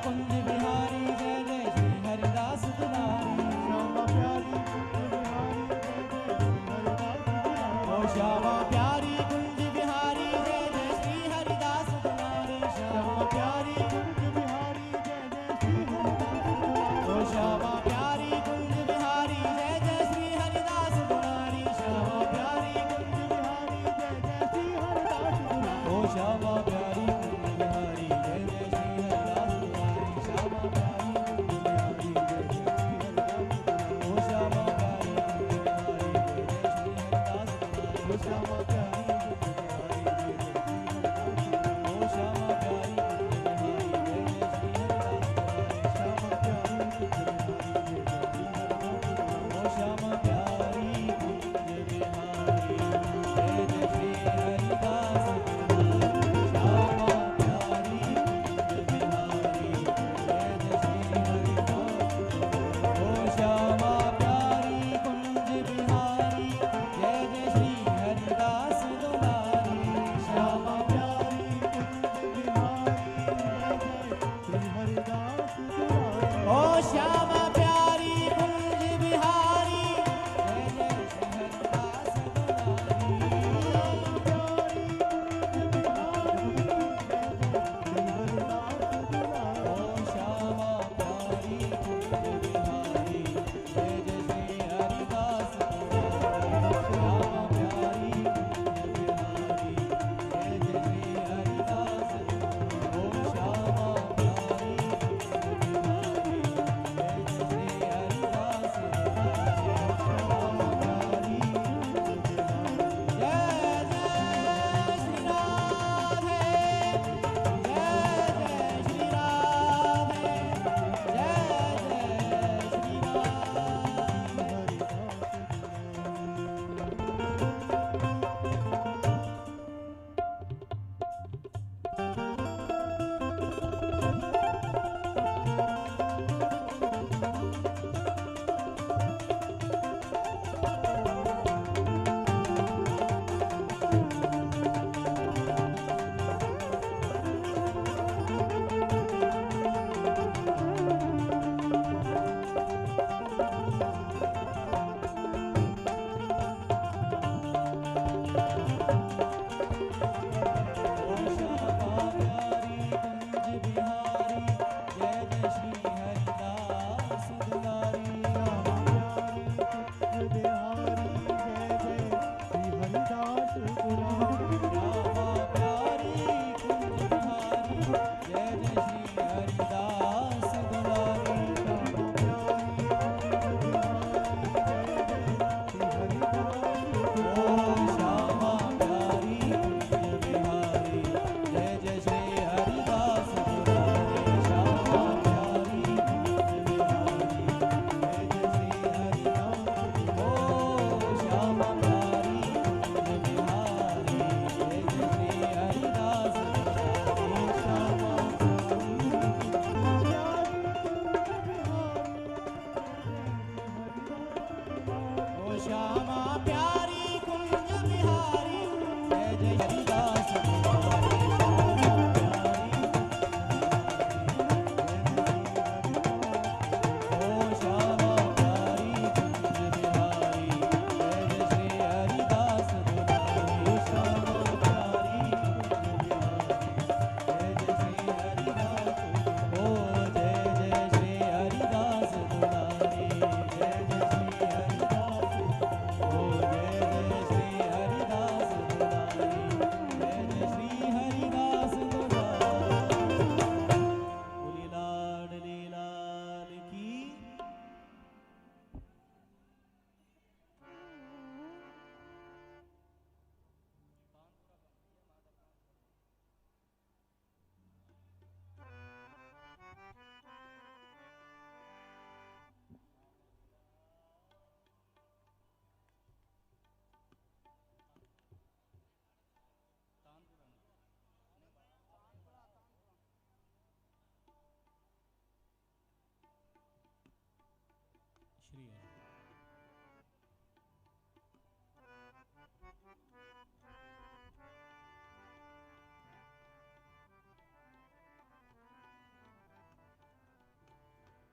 कुंज बिहारी जय जय श्री हरिदास दुलारी। श्यामा प्यारी कुंज बिहारी जय जय श्री हरिदास दुलारी। श्यामा प्यारी कुंज बिहारी जय जय श्री हरिदास दुलारी। श्यामा प्यारी कुंज बिहारी जय जय श्री हरिदास दुलारी। श्यामा प्यारी कुंज बिहारी जय जय श्री हरिदास दुलारी। श्यामा प्यारी कुंज बिहारी जय जय श्री हरिदास दुलारी।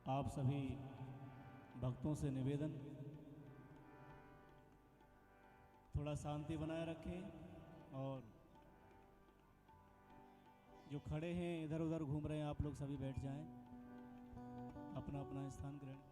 आप सभी भक्तों से निवेदन, थोड़ा शांति बनाए रखें और जो खड़े हैं इधर उधर घूम रहे हैं आप लोग सभी बैठ जाएं, अपना अपना स्थान ग्रहण करें।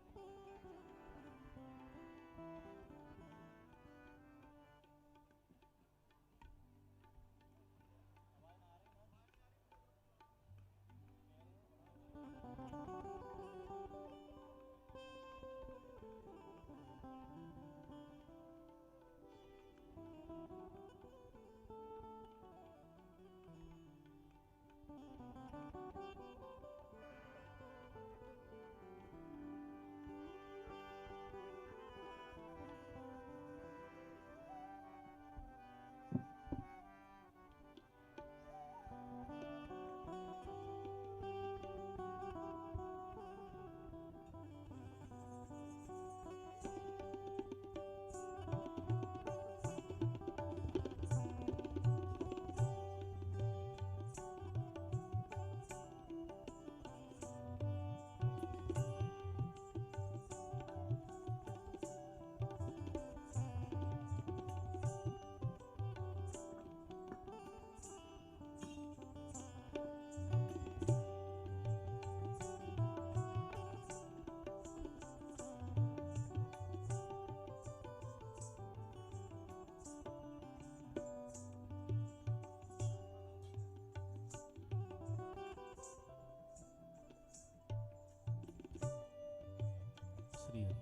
श्री हरि।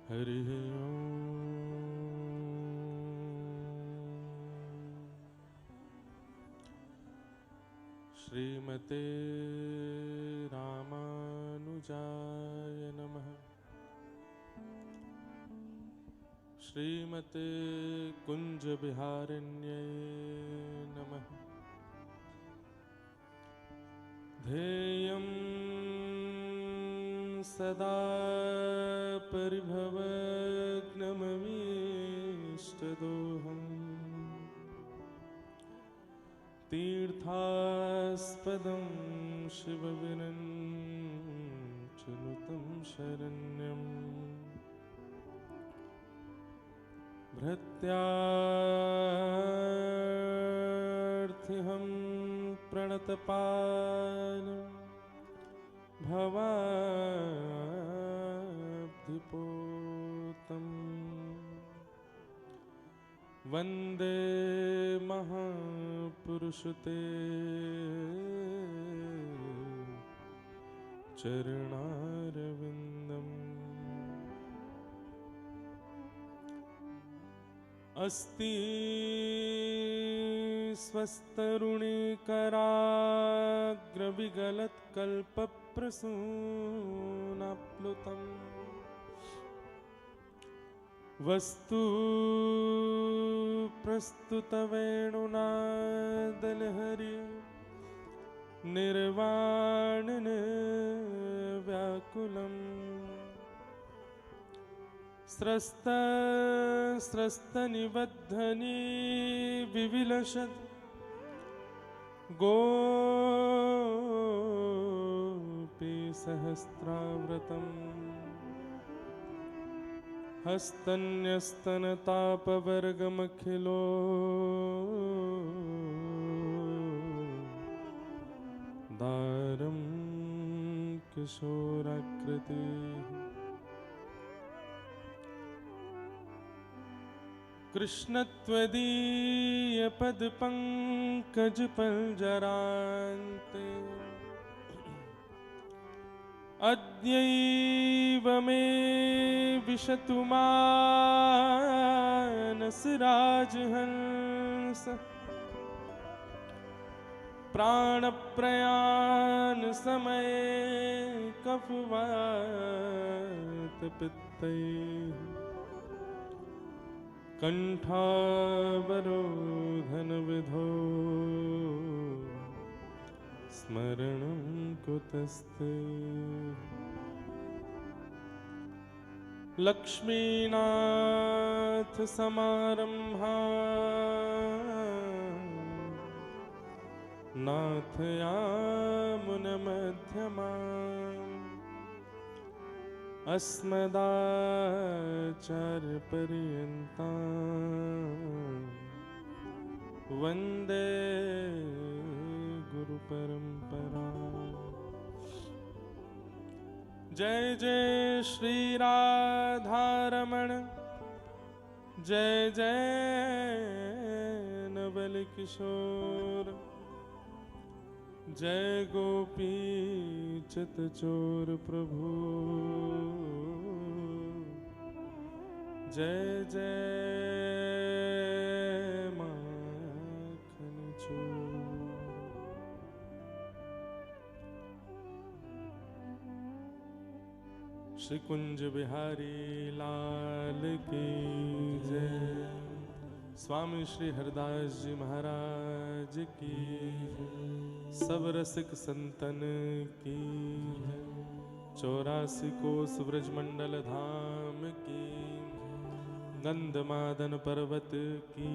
हरि ओम। श्रीमते रामानुजाय नमः। श्रीमते कुञ्जविहारिण्यै नमः। ध्येयं सदा परिभवग्नममीष्टदोहम् तीर्थास्पदं शिवविरञ्चनुतं शरण्यम् भृत्यार्थिहं प्रणतपालम् भवाब्धिपोतम् वन्दे महापुरुषते चरणारविन्दम्। अस्ति स्वस्तरुणिकराग्रविगलत्कल्पप्रसूनाप्लुतम् वस्तु प्रस्तुतवेणुनादलहरि निर्वाणनिर्व्याकुलम् स्रस्तनिबद्धनी विविलसत् गोपीसहस्राव्रतम् हस्तन्यस्तनतापवर्गमखिलो दारं किशोराकृतिः कृष्णत्वदीय पद पंकज पंजरान्ते अद्यैव मे विशतु मानस राजहंस प्राण प्रयाण समय कफवात पित्तैः कंठावरोधन विधो स्मरणं कुतस्ते लक्ष्मीनाथ समारंभा नाथयामुनमध्यमा अस्मदाचार्यपर्यन्ता वन्दे गुरुपरम्परा। जय जय श्री राधारमण, जय जय नवल किशोर, जय गोपी चित चोर प्रभु, जय जय माखन चोर। श्री कुंज बिहारी लाल की जय। स्वामी श्री हरदास जी महाराज की, सब रसिक संतन की, 84 कोस ब्रजमंडल धाम की, गंधमादन पर्वत की,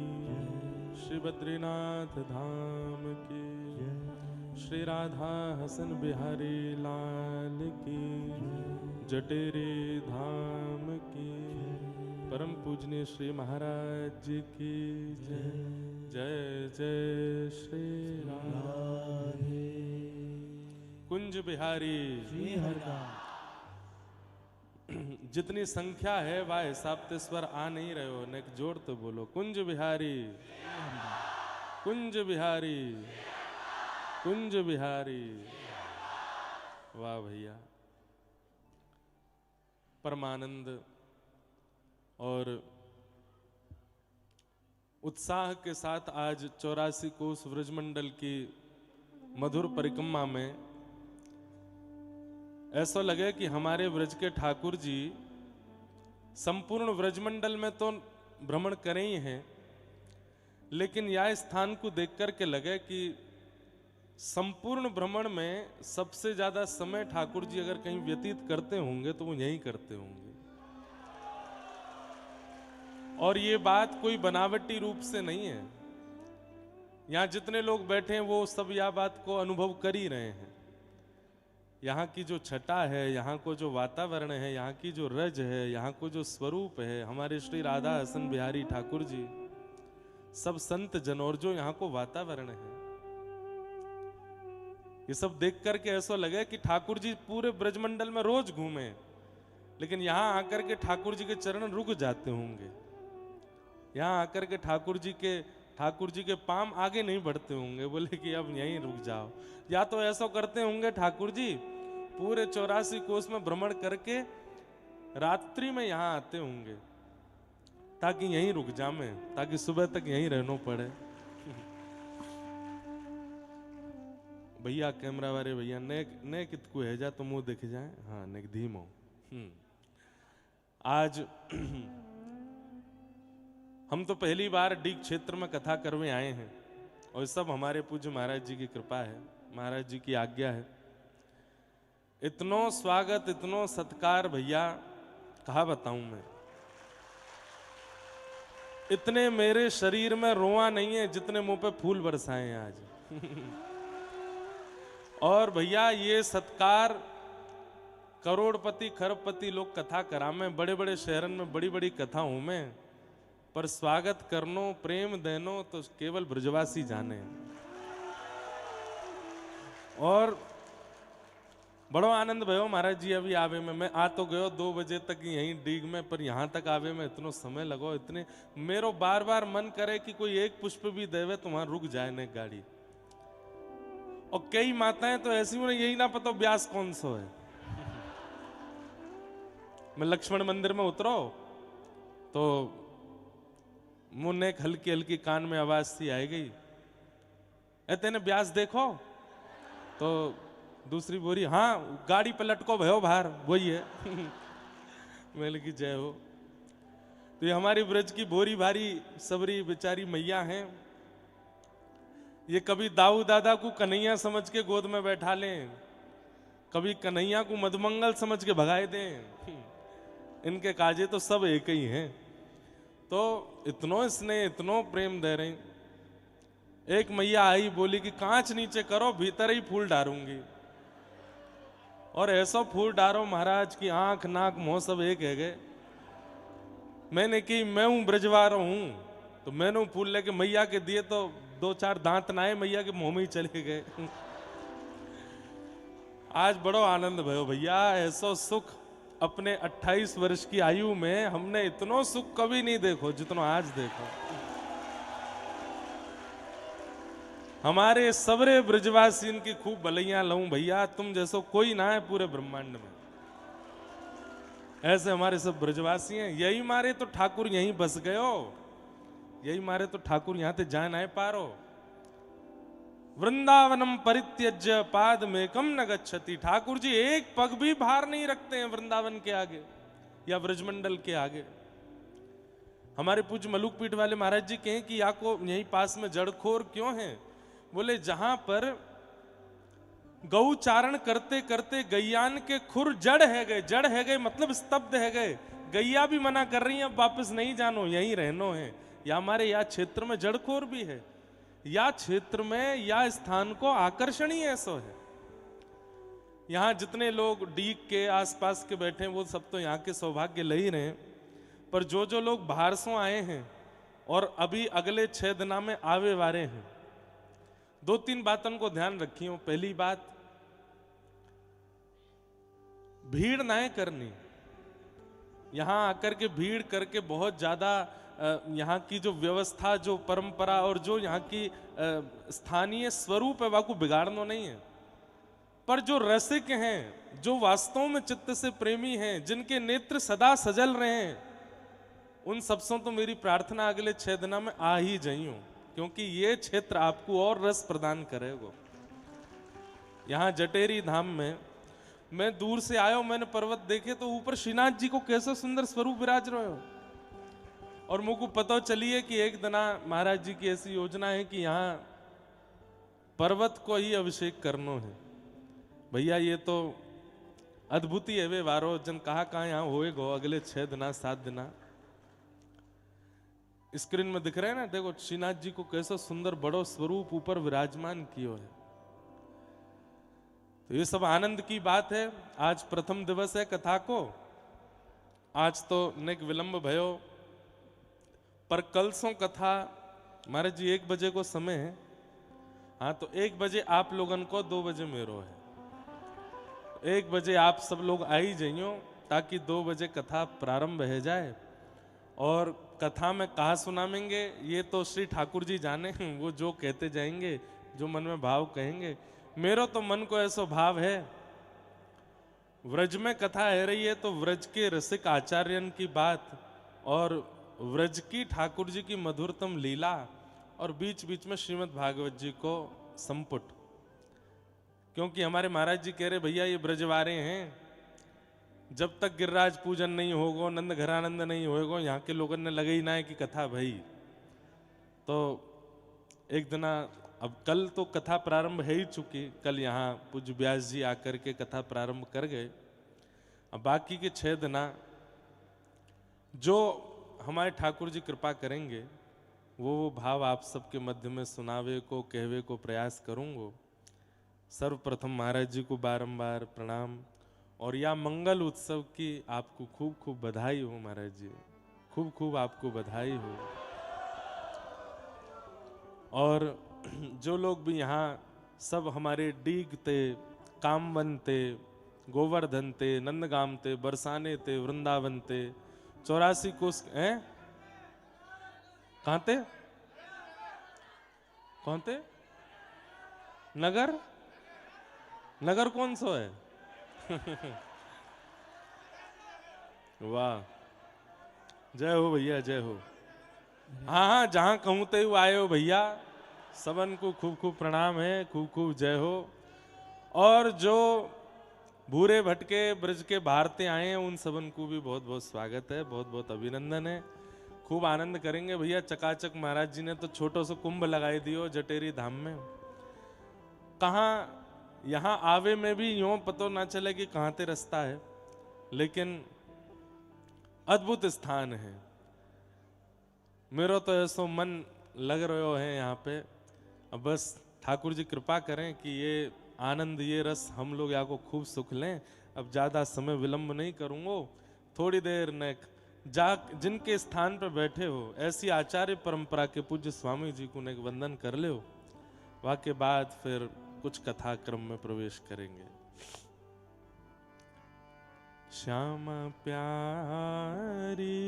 श्री बद्रीनाथ धाम की, श्री राधा हसन बिहारी लाल की, जटेरी धाम की, परम पूजनीय श्री महाराज जी की जय। जय जय श्री राधे। कुंज बिहारी श्री हरदास। जितनी संख्या है वह हिसाब से स्वर आ नहीं रहे हो, नेक जोड़ तो बोलो। कुंज बिहारी, कुंज बिहारी, कुंज बिहारी। वाह भैया, परमानंद और उत्साह के साथ आज 84 कोस व्रजमंडल की मधुर परिक्रमा में ऐसा लगे कि हमारे व्रज के ठाकुर जी संपूर्ण व्रजमंडल में तो भ्रमण करे ही हैं, लेकिन यह स्थान को देख कर के लगे कि संपूर्ण भ्रमण में सबसे ज्यादा समय ठाकुर जी अगर कहीं व्यतीत करते होंगे तो वो यहीं करते होंगे। और ये बात कोई बनावटी रूप से नहीं है, यहाँ जितने लोग बैठे हैं वो सब यह बात को अनुभव कर ही रहे हैं। यहाँ की जो छटा है, यहाँ को जो वातावरण है, यहाँ की जो रज है, यहाँ को जो स्वरूप है, हमारे श्री राधा हसन बिहारी ठाकुर जी, सब संत जन और जो यहाँ को वातावरण है, ये सब देख करके ऐसा लगे कि ठाकुर जी पूरे ब्रजमंडल में रोज घूमे, लेकिन यहाँ आकर के ठाकुर जी के चरण रुक जाते होंगे। यहाँ आकर के ठाकुर जी के पाम आगे नहीं बढ़ते होंगे, बोले कि अब यहीं रुक जाओ। या तो ऐसा करते होंगे ठाकुर जी पूरे 84 कोस में भ्रमण करके रात्रि में यहाँ आते होंगे ताकि यहीं रुक जामे, ताकि सुबह तक यहीं रहना पड़े। भैया कैमरा वाले भैया ने कितकू है जा तो मुंह दिख जाए। हाँ ने धीमो। आज हम तो पहली बार डीग क्षेत्र में कथा करने आए हैं और सब हमारे पूज्य महाराज जी की कृपा है, महाराज जी की आज्ञा है। इतनो स्वागत, इतनो सत्कार भैया कहा बताऊं मैं। इतने मेरे शरीर में रोआ नहीं है जितने मुंह पे फूल बरसाए हैं आज। और भैया ये सत्कार करोड़पति खरबपति लोग कथा करा में, बड़े बड़े शहरन में बड़ी बड़ी कथाओं में, पर स्वागत करनो प्रेम देनो तो केवल ब्रजवासी जाने। और बड़ो आनंद भयो महाराज जी अभी आवे में। मैं आ तो गयो 2 बजे तक यहीं डीग में, पर यहाँ तक आवे में इतनो समय लगो, इतने मेरो बार बार मन करे कि कोई एक पुष्प भी देवे तो वहां रुक जाए ने गाड़ी। और कई माताएं तो ऐसी उन्हें यही ना पता ब्यास कौन सो है। मैं लक्ष्मण मंदिर में उतरो तो मुन्ने एक हल्की हल्की कान में आवाज सी आई गई, ए तेने ब्यास देखो? तो दूसरी बोरी, हाँ गाड़ी पे लटको भयो बाहर, वही है। मैंने की जय हो। तो ये हमारी ब्रज की बोरी भारी सबरी बेचारी मैया हैं। ये कभी दाऊ दादा को कन्हैया समझ के गोद में बैठा लें, कभी कन्हैया को मधुमंगल समझ के भगाए दें। इनके काजे तो सब एक ही हैं। तो इतनो स्नेह इतनो प्रेम दे रहे। एक मैया आई बोली कि कांच नीचे करो, भीतर ही फूल डारूंगी। और ऐसा फूल डारो महाराज की आंख नाक मुंह सब एक है गए। मैंने की मैं हूं ब्रजवार हूं, तो मैंने फूल लेके मैया के दिए तो 2-4 दांत नाए मैया के मुंह में ही चले गए। आज बड़ो आनंद भयो भैया, ऐसा सुख अपने 28 वर्ष की आयु में हमने इतनो सुख कभी नहीं देखो जितना आज देखो। हमारे सबरे ब्रजवासी की खूब भलैया लऊं भैया, तुम जैसो कोई ना है पूरे ब्रह्मांड में। ऐसे हमारे सब ब्रजवासी हैं। यही मारे तो ठाकुर यहीं बस गयो, यही मारे तो ठाकुर यहां से जा ना पारो। वृंदावनम परित्यज्य पाद में कम न गच्छति। ठाकुर जी एक पग भी भार नहीं रखते हैं वृंदावन के आगे या ब्रजमंडल के आगे। हमारे पूज्य मलुक पीठ वाले महाराज जी कहें कि या को यहीं पास में जड़खोर क्यों है? बोले जहां पर गौ चारण करते करते गैयान के खुर जड़ है गए। जड़ है गए मतलब स्तब्ध है गए। गैया भी मना कर रही है अब वापस नहीं जानो, यहीं रहनो है। या हमारे या क्षेत्र में जड़खोर भी है, या क्षेत्र में या स्थान को आकर्षण ही ऐसा है। यहां जितने लोग डीग के आसपास के बैठे हैं वो सब तो यहाँ के सौभाग्य ले ही रहे हैं, पर जो जो लोग बाहर से आए हैं और अभी अगले 6 दिना में आवे वाले हैं, 2-3 बातों को ध्यान रखियो। पहली बात, भीड़ ना करनी। यहां आकर के भीड़ करके बहुत ज्यादा यहाँ की जो व्यवस्था, जो परंपरा और जो यहाँ की स्थानीय स्वरूप है वाको बिगाड़ना नहीं है। पर जो रसिक हैं, जो वास्तव में चित्त से प्रेमी हैं, जिनके नेत्र सदा सजल रहे हैं, उन सबसे तो मेरी प्रार्थना अगले 6 दिना में आ ही जाइयो, क्योंकि ये क्षेत्र आपको और रस प्रदान करेगा। यहाँ जटेरी धाम में मैं दूर से आयो, मैंने पर्वत देखे तो ऊपर श्रीनाथ जी को कैसा सुंदर स्वरूप विराज रहे हो। और मुझको पता चलिए कि एक दिना महाराज जी की ऐसी योजना है कि यहाँ पर्वत को ही अभिषेक करना है। भैया ये तो अद्भुत ही है वे वारो जन कहाँ यहाँ होएगा अगले 6 दिना 7 दिना। स्क्रीन में दिख रहे हैं ना, देखो श्रीनाथ जी को कैसा सुंदर बड़ो स्वरूप ऊपर विराजमान किया है। तो ये सब आनंद की बात है। आज प्रथम दिवस है कथा को। आज तो नेक विलंब भयो, पर कल सो कथा महाराज जी 1 बजे को समय है। हाँ तो 1 बजे आप लोगन को, 2 बजे मेरो है। 1 बजे आप सब लोग आ ही जाइयो ताकि 2 बजे कथा प्रारंभ हो जाए। और कथा में कहा सुनामेंगे ये तो श्री ठाकुर जी जाने, वो जो कहते जाएंगे, जो मन में भाव कहेंगे। मेरो तो मन को ऐसा भाव है, व्रज में कथा है रही है तो व्रज के रसिक आचार्यन की बात और व्रज की ठाकुर जी की मधुरतम लीला और बीच बीच में श्रीमद् भागवत जी को संपुट। क्योंकि हमारे महाराज जी कह रहे भैया ये ब्रजवारे हैं, जब तक गिरिराज पूजन नहीं होगा, नंद घरानंद नहीं होगा, यहाँ के लोगों ने लगे ही ना है कि कथा भाई। तो एक दिना, अब कल तो कथा प्रारंभ है ही चुकी, कल यहाँ पूज्य व्यास जी आकर के कथा प्रारंभ कर गए। अब बाकी के 6 दिना जो हमारे ठाकुर जी कृपा करेंगे वो भाव आप सबके मध्य में सुनावे को कहवे को प्रयास करूंगा। सर्वप्रथम महाराज जी को बारंबार प्रणाम और या मंगल उत्सव की आपको खूब खूब बधाई हो। महाराज जी खूब खूब आपको बधाई हो। और जो लोग भी यहाँ सब हमारे डीग ते, कामवन ते, गोवर्धन ते, नंदगाम ते, बरसाने ते, वृंदावन ते, 84 कोस हैं, कहाँ ते, कौन थे, नगर, नगर कौन सो है? वाह, जय हो भैया, जय हो। हाँ हाँ, जहां कहूं ते आए हो भैया, सबन को खूब खूब प्रणाम है, खूब खूब जय हो। और जो भूरे भटके ब्रज के भारते आए हैं उन सबन को भी बहुत बहुत स्वागत है, बहुत बहुत अभिनंदन है। खूब आनंद करेंगे भैया। चकाचक महाराज जी ने तो छोटो सो कुंभ लगाई दियो जटेरी धाम में। कहाँ यहाँ आवे में भी यूं पतो ना चले कि कहाँ ते रास्ता है, लेकिन अद्भुत स्थान है। मेरा तो ऐसो मन लग रहा है यहाँ पे। अब बस ठाकुर जी कृपा करें कि ये आनंद, ये रस हम लोग यहाँ को खूब सुख लें। अब ज्यादा समय विलंब नहीं करूंगा, थोड़ी देर न जिनके स्थान पर बैठे हो ऐसी आचार्य परंपरा के पूज्य स्वामी जी को ने वंदन कर ले, वाके बाद फिर कुछ कथा क्रम में प्रवेश करेंगे। श्यामा प्यारी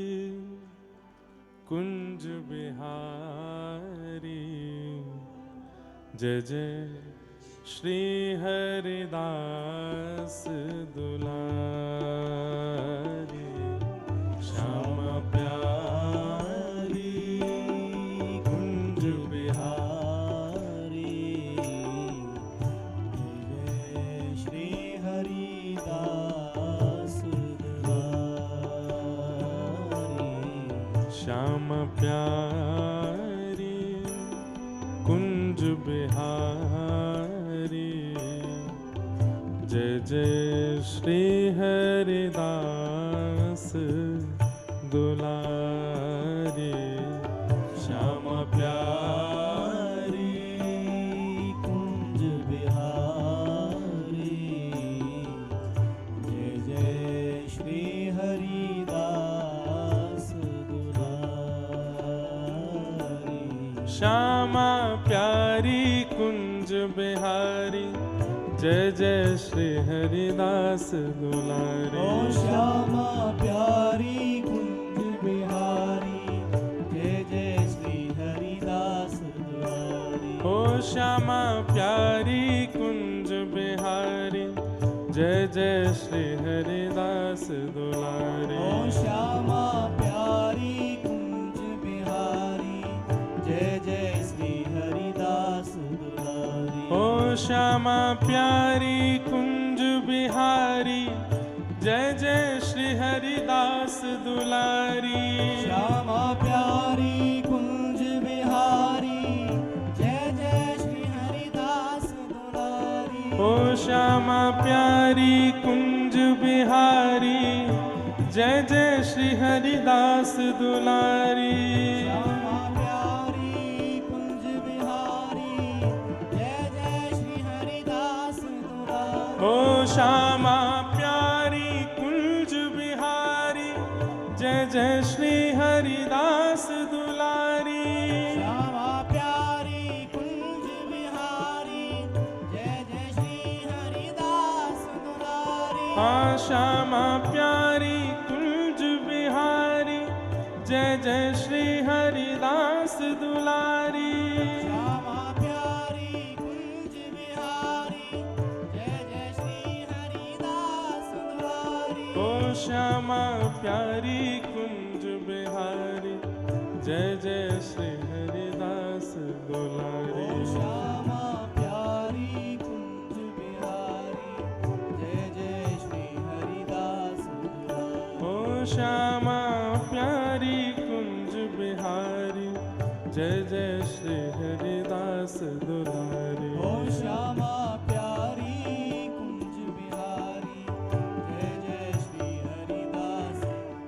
कुंज बिहारी, जय जय श्री हरिदास दुलारी। श्यामा प्यारी कुंज बिहारी, जय श्री हरिदास दुलारी। श्यामा प्यारी कुंज बिहारी, जय जय श्री हरिदास दुलारी। श्यामा प्यारी कुंज बिहारी, जय जय श्री हरिदास दुलारी। श्यामा प्यारी कुंज बिहारी, जय जय श्री हरिदास दुलारी। ओ श्यामा प्यारी कुंज बिहारी, जय जय श्री हरिदास दुलारी। ओ श्यामा प्यारी कुंज बिहारी, जय जय श्री हरिदास दुलारी। ओ श्यामा प्यारी कुंज बिहारी, जय जय श्री हरिदास दुलारी। ओ श्यामा प्यारी कुंज बिहारी, जय जय श्री हरिदास दुलारी। श्यामा प्यारी कुंज बिहारी, जय जय श्री हरिदास दुलारी। ओ श्यामा प्यारी कुंज बिहारी, जय जय श्री हरिदास दुलारी। श्यामा प्यारी कुंज बिहारी, जय जय श्री हरिदास दुलारी। ओ श्यामा प्यारी कुंज बिहारी, जय जय श्री हरिदास दुलारी। श्यामा प्यारी कुंज बिहारी, जय जय श्री हरिदास दुलारी। हाँ श्यामा प्यारी कुंज बिहारी, जय जय श्री हरिदास दुलारी। श्यामा प्यारी कुंज बिहारी, जय जय श्री हरिदास दुलारी। ओ श्यामा प्यारी कुंज बिहारी, जय जय श्री हरिदास दुलारी। ओ श्यामा प्यारी कुंज बिहारी, जय जय श्री हरिदास दुलारी। ओ श्यामा प्यारी कुंज बिहारी, जय जय श्री हरिदास दुलारी। ओ श्यामा प्यारी कुंज बिहारी, जय जय श्री हरिदास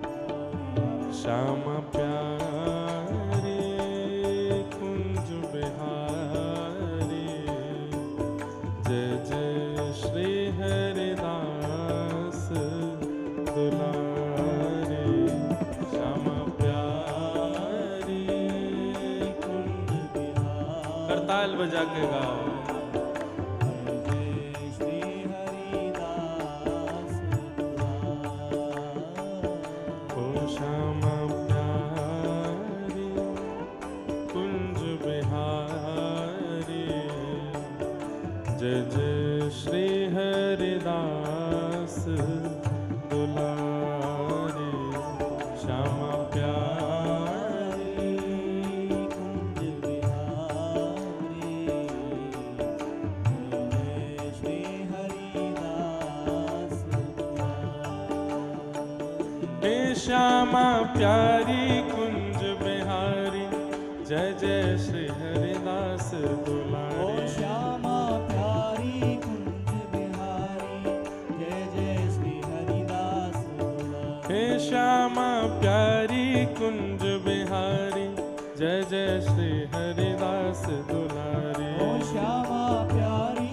दुलारी। श्यामा प्यारी कुंज बिहारी, जय जय श्री हरिदास दुलारी। श्यामा प्यारी कुंज बिहारी, करताल बजा के गाओ। जय श्री हरिदास जय जय श्री हरिदास दुलारे श्यामा प्यारी कुंज बिहारी जय श्री हरिदास हे श्यामा प्यारी कुंज बिहारी जय जय श्री हरिदास दुलारे ओ श्यामा प्यारी कुंज बिहारी जय जय श्री हरिदास दुलारे हे श्यामा प्यारी कुंज बिहारी जय जय श्री हरिदास दुलारे ओ श्यामा प्यारी कुंज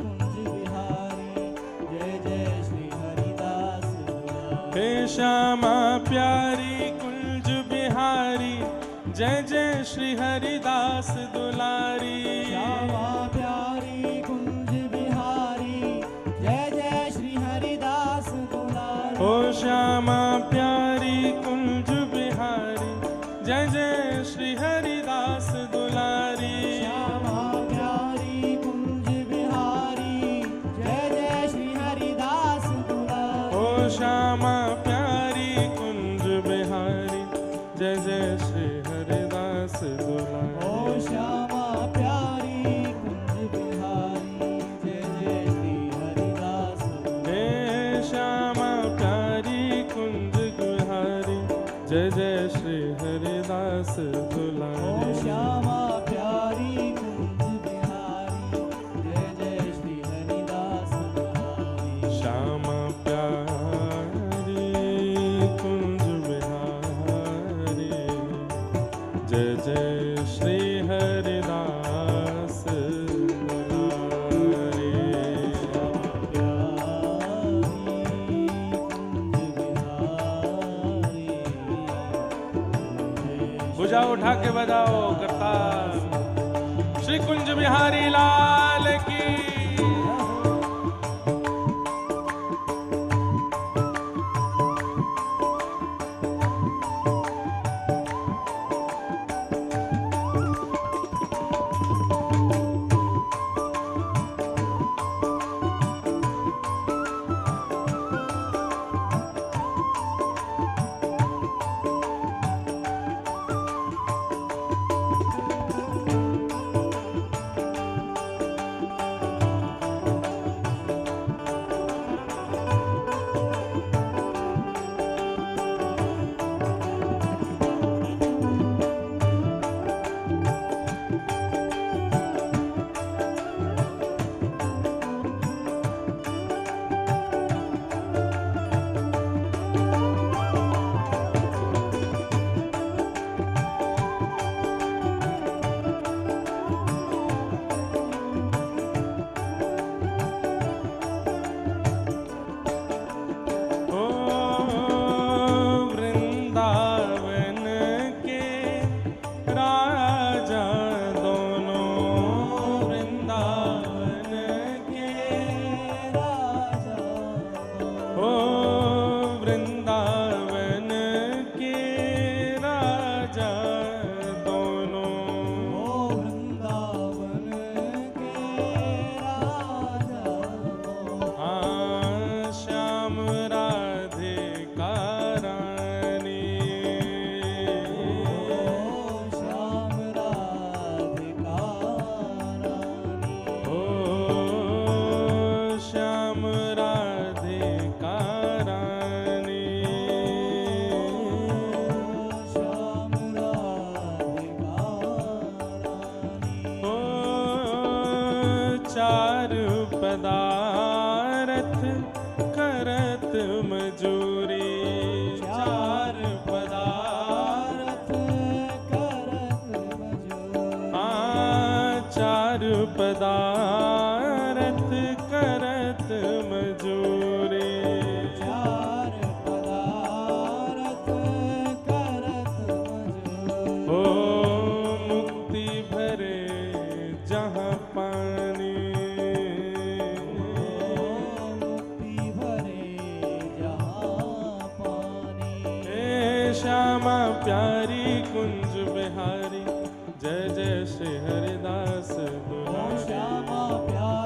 बिहारी जय जय श्री हरिदास दुलारे हे श्यामा प्यारी कुंज बिहारी जय जय श्री हरिदास दुलारी श्यामा प्यारी कुंज बिहारी जय जय श्री हरिदास दुलारी ओ श्यामा प्यारी कुंज बिहारी जय जय श्री हरिदास दुलारी श्यामा प्यारी कुंज बिहारी जय जय श्री हरिदास दुलारी ओ श्यामा प्यारी कुंज बिहारी जय जय श्री हरिदास दुलारी ओ श्यामा प्यारी कुंज बिहारी जय जय श्री हरिदास हे श्यामा प्यारी कुंज बिहारी जय जय श्री हरिदास ओ दुलारी श्यामा प्यारी कुंज बिहारी जय जय श्री हरिदास दुलारी श्यामा प्यारी कुंज बिहारी जय जय श्री हरिदास दुलारी भुजा उठा के बजाओ करतार श्री कुंज बिहारी लाल की ओ वृंदावन के राजा दोनों वृंदावन के राजा ओ वृंदावन के राजा दोनों ओ वृंदावन के राजा हाँ श्याम राधे का रानी ओ श्याम राधिका रानी ओ श्याम राधे का रानी श्याम राधिका रानी ओ चार पदारथ करत मजूरी चार पदारथ करत मजूरी हाँ चार पदारथ करत मजूरी चार पदारथ करत मजूरी ओ मुक्ति भरे जहाँ पानी मुक्ति भरे जहाँ पानी हे श्यामा प्यारी कुंज बिहारी जय जय श्री हरिदास ओ दुलारी श्यामा प्यारी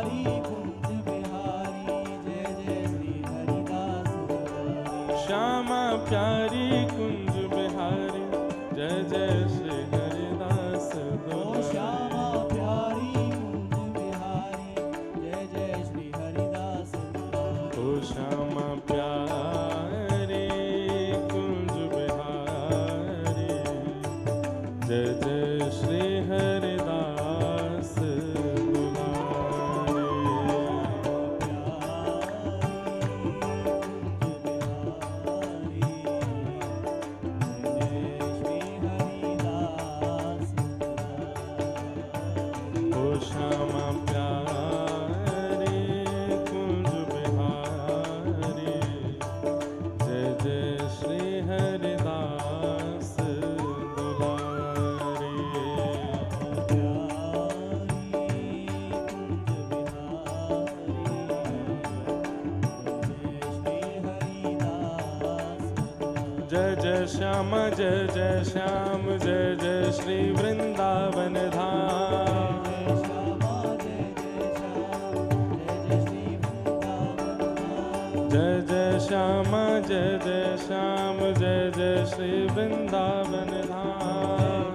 श्यामा प्यारी कुंज बिहारी, जय जय श्री हरिदास दुलारी। जय जय श्याम जय जय श्याम जय जय श्री वृंदावन धाम। जय जय श्याम जय जय श्याम जय जय श्री वृंदावन धाम।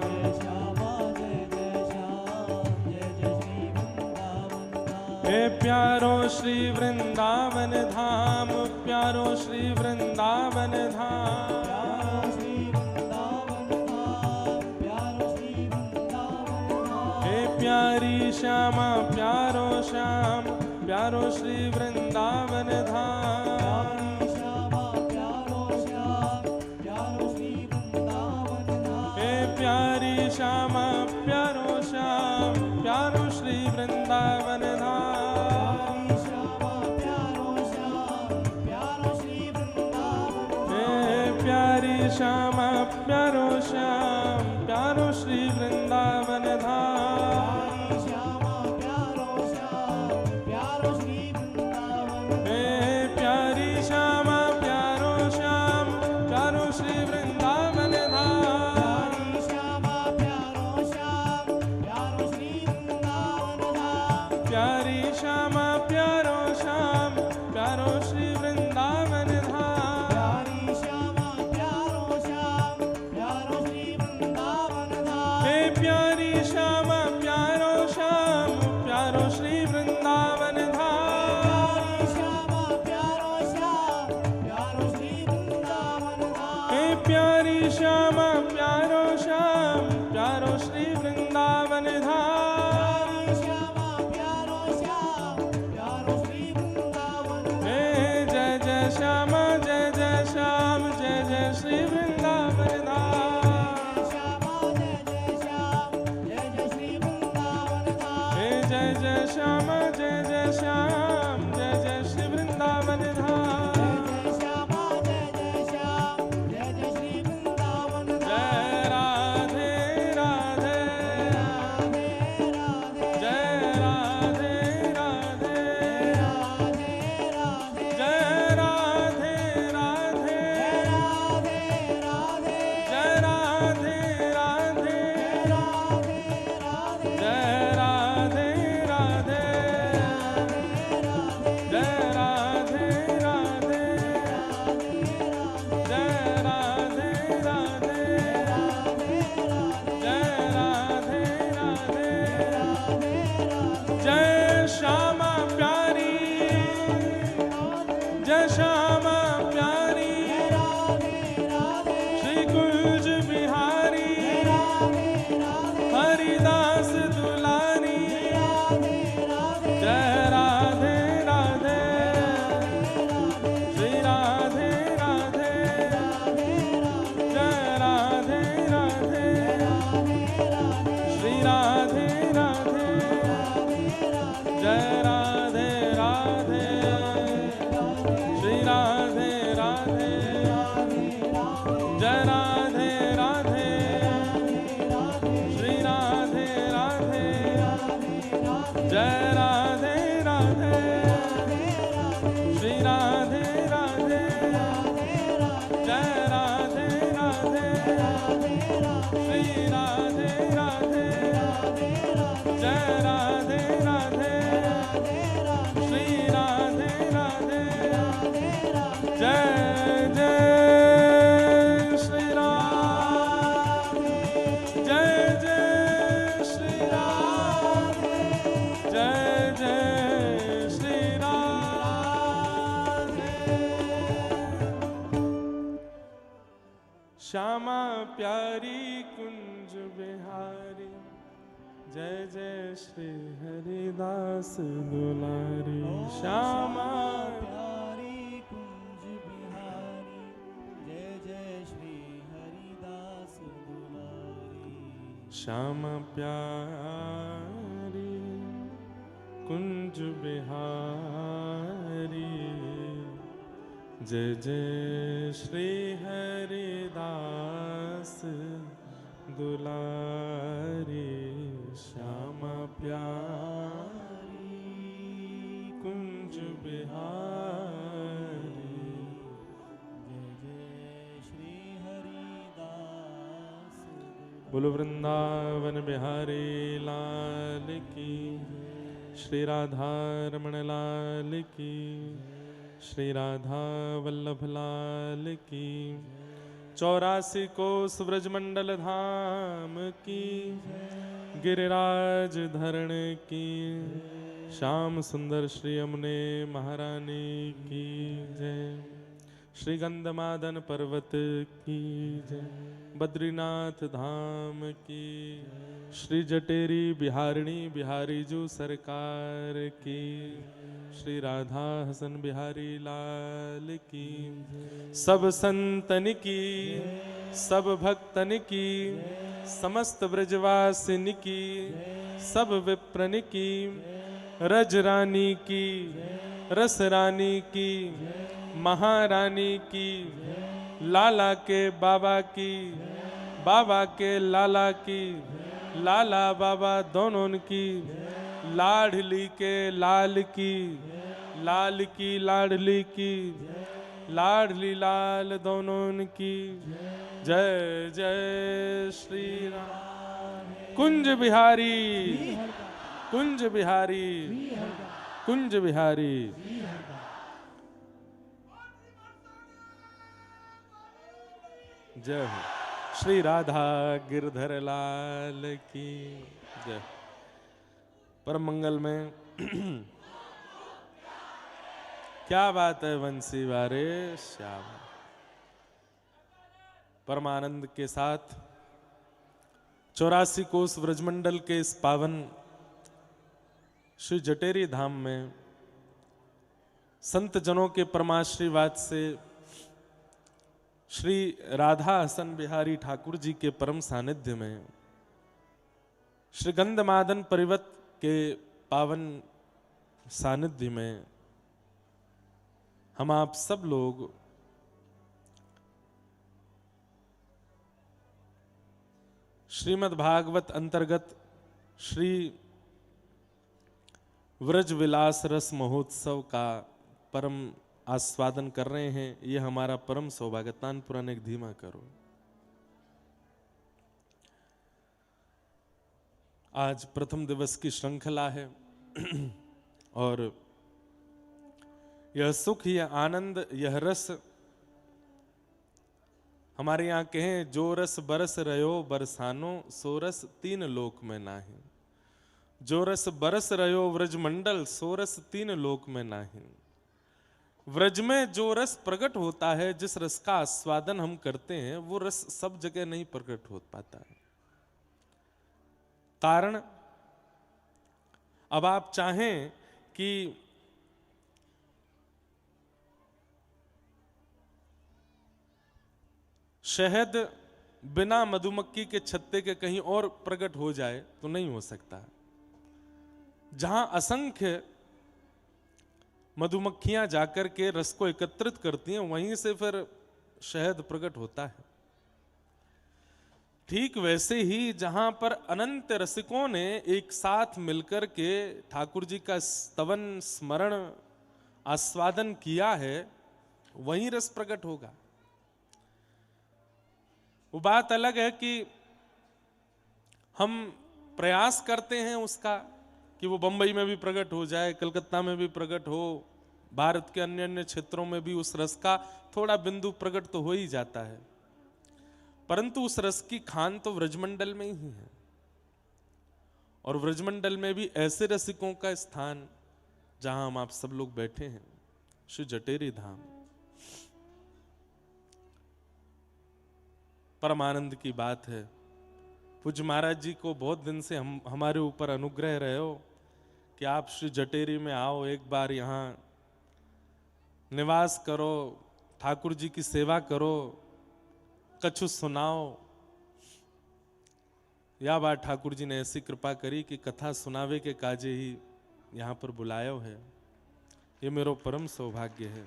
हे प्यारो श्री वृंदावन धाम, प्यारो श्री वृंदावन धाम। हे प्यारी श्यामा प्यारो श्याम, प्यारो श्री वृंदावन धाम। हे प्यारी श्यामा प्यारो श्याम, प्यारो श्री वृंदावन धाम। हे प्यारी श्यामा प्यारो श्याम, प्यारो श्री वृंदावन धाम। हे प्यारी श्यामा प्यारो श्याम, प्यारो श्री वृंदावन धाम। प्यारी श्यामा प्यारो श्याम, प्यारो श्री वृंदावन धाम। हे प्यारी श्यामा प्यारो श्याम, प्यारो श्री वृंदावन धाम। हे प्यारी श्यामा प्यारो श्याम, प्यारो श्री वृंदावन धाम। हे जय जय श्यामा जय जय श्याम जय जय श्री वृंदावन धाम। हे जय जय श्यामा जय जय श्याम जय जय श्री वृंदावन धाम। जय राधे राधे, जय राधे राधे, जय राधे राधे, जय राधे राधे, जय राधे राधे, जय राधे राधे, जय राधे राधे, जय राधे राधे। जय श्यामा प्यारी, जय श्यामा प्यारी, श्री कुंज बिहारी, हरिदास दुलारी। जय राधे राधे, श्री राधे राधे, जय राधे राधे, श्री राधे राधे, जय राधे राधे, श्री राधे राधे, जय राधे राधे, श्री राधे राधे, जय राधे राधे, श्री राधे राधे, जय राधे राधे, श्री राधे राधे, जय राधे राधे, श्री राधे राधे, जय जय श्री राम, जय जय श्री राम, जय जय श्री राम। श्यामा प्यारी कुंज बिहारी, जय जय श्री हरिदास दुलारी। श्यामा प्यारी कुंज बिहारी, जय जय श्री हरिदास दुलारी। श्यामा प्यारी कुंज बिहारी जय जय श्री हरिदास दुलारी श्यामा प्यारी कुंज बिहारी जय जय श्री हरिदास बोलो वृंदावन बिहारी लाल की श्री राधा रमण लाल की श्री राधा वल्लभ लाल की 84 कोस ब्रजमंडल धाम की गिरिराज धरण की श्याम सुंदर श्री यमुने महारानी की जय श्री गंधमादन पर्वत की जय बद्रीनाथ धाम की श्री जटेरी बिहारिणी बिहारी जू सरकार की श्री राधा हसन बिहारी लाल की सब संतन की सब भक्तन की समस्त ब्रजवासिन की सब विप्रन की रज रानी की रस रानी की महारानी की लाला के बाबा की बाबा के लाला की लाला बाबा दोनों की लाडली के लाल की लाडली की लाडली लाल दोनों की जय जय श्री राम कुंज बिहारी कुंज बिहारी कुंज बिहारी जय हो श्री राधा गिरधर लाल की जय परम मंगल में क्या बात है वंशी वारे श्याम परमानंद के साथ 84 कोस ब्रजमंडल के इस पावन श्री जटेरी धाम में संत जनों के परमाशीर्वाद से श्री राधा हसन बिहारी ठाकुर जी के परम सानिध्य में श्री गंधमादन परिवत के पावन सानिध्य में हम आप सब लोग श्रीमद् भागवत अंतर्गत श्री व्रज विलास रस महोत्सव का परम आस्वादन कर रहे हैं। ये हमारा परम सौभाग्य। तानपुराण एक धीमा करो। आज प्रथम दिवस की श्रृंखला है और यह सुख, यह आनंद, यह रस हमारे यहाँ कहें जो रस बरस रहो बरसानो सो रस तीन लोक में नाही। जो रस बरस रहो व्रजमंडल सो रस तीन लोक में नाही। व्रज में जो रस प्रकट होता है, जिस रस का आस्वादन हम करते हैं, वो रस सब जगह नहीं प्रकट हो पाता है। कारण अब आप चाहें कि शहद बिना मधुमक्खी के छत्ते के कहीं और प्रकट हो जाए तो नहीं हो सकता। जहां असंख्य मधुमक्खियां जाकर के रस को एकत्रित करती हैं, वहीं से फिर शहद प्रकट होता है। ठीक वैसे ही जहां पर अनंत रसिकों ने एक साथ मिलकर के ठाकुर जी का स्तवन स्मरण आस्वादन किया है, वहीं रस प्रकट होगा। वो बात अलग है कि हम प्रयास करते हैं उसका कि वो बंबई में भी प्रकट हो जाए, कलकत्ता में भी प्रकट हो, भारत के अन्य अन्य क्षेत्रों में भी उस रस का थोड़ा बिंदु प्रकट तो हो ही जाता है, परंतु उस रस की खान तो व्रजमंडल में ही है। और व्रजमंडल में भी ऐसे रसिकों का स्थान जहां हम आप सब लोग बैठे हैं, श्री जटेरी धाम। परमानंद की बात है। पूज्य महाराज जी को बहुत दिन से हमारे ऊपर अनुग्रह रहे हो कि आप श्री जटेरी में आओ, एक बार यहाँ निवास करो, ठाकुर जी की सेवा करो, कछु सुनाओ। या बात ठाकुर जी ने ऐसी कृपा करी कि कथा सुनावे के काजे ही यहाँ पर बुलायो है, ये मेरो परम सौभाग्य है।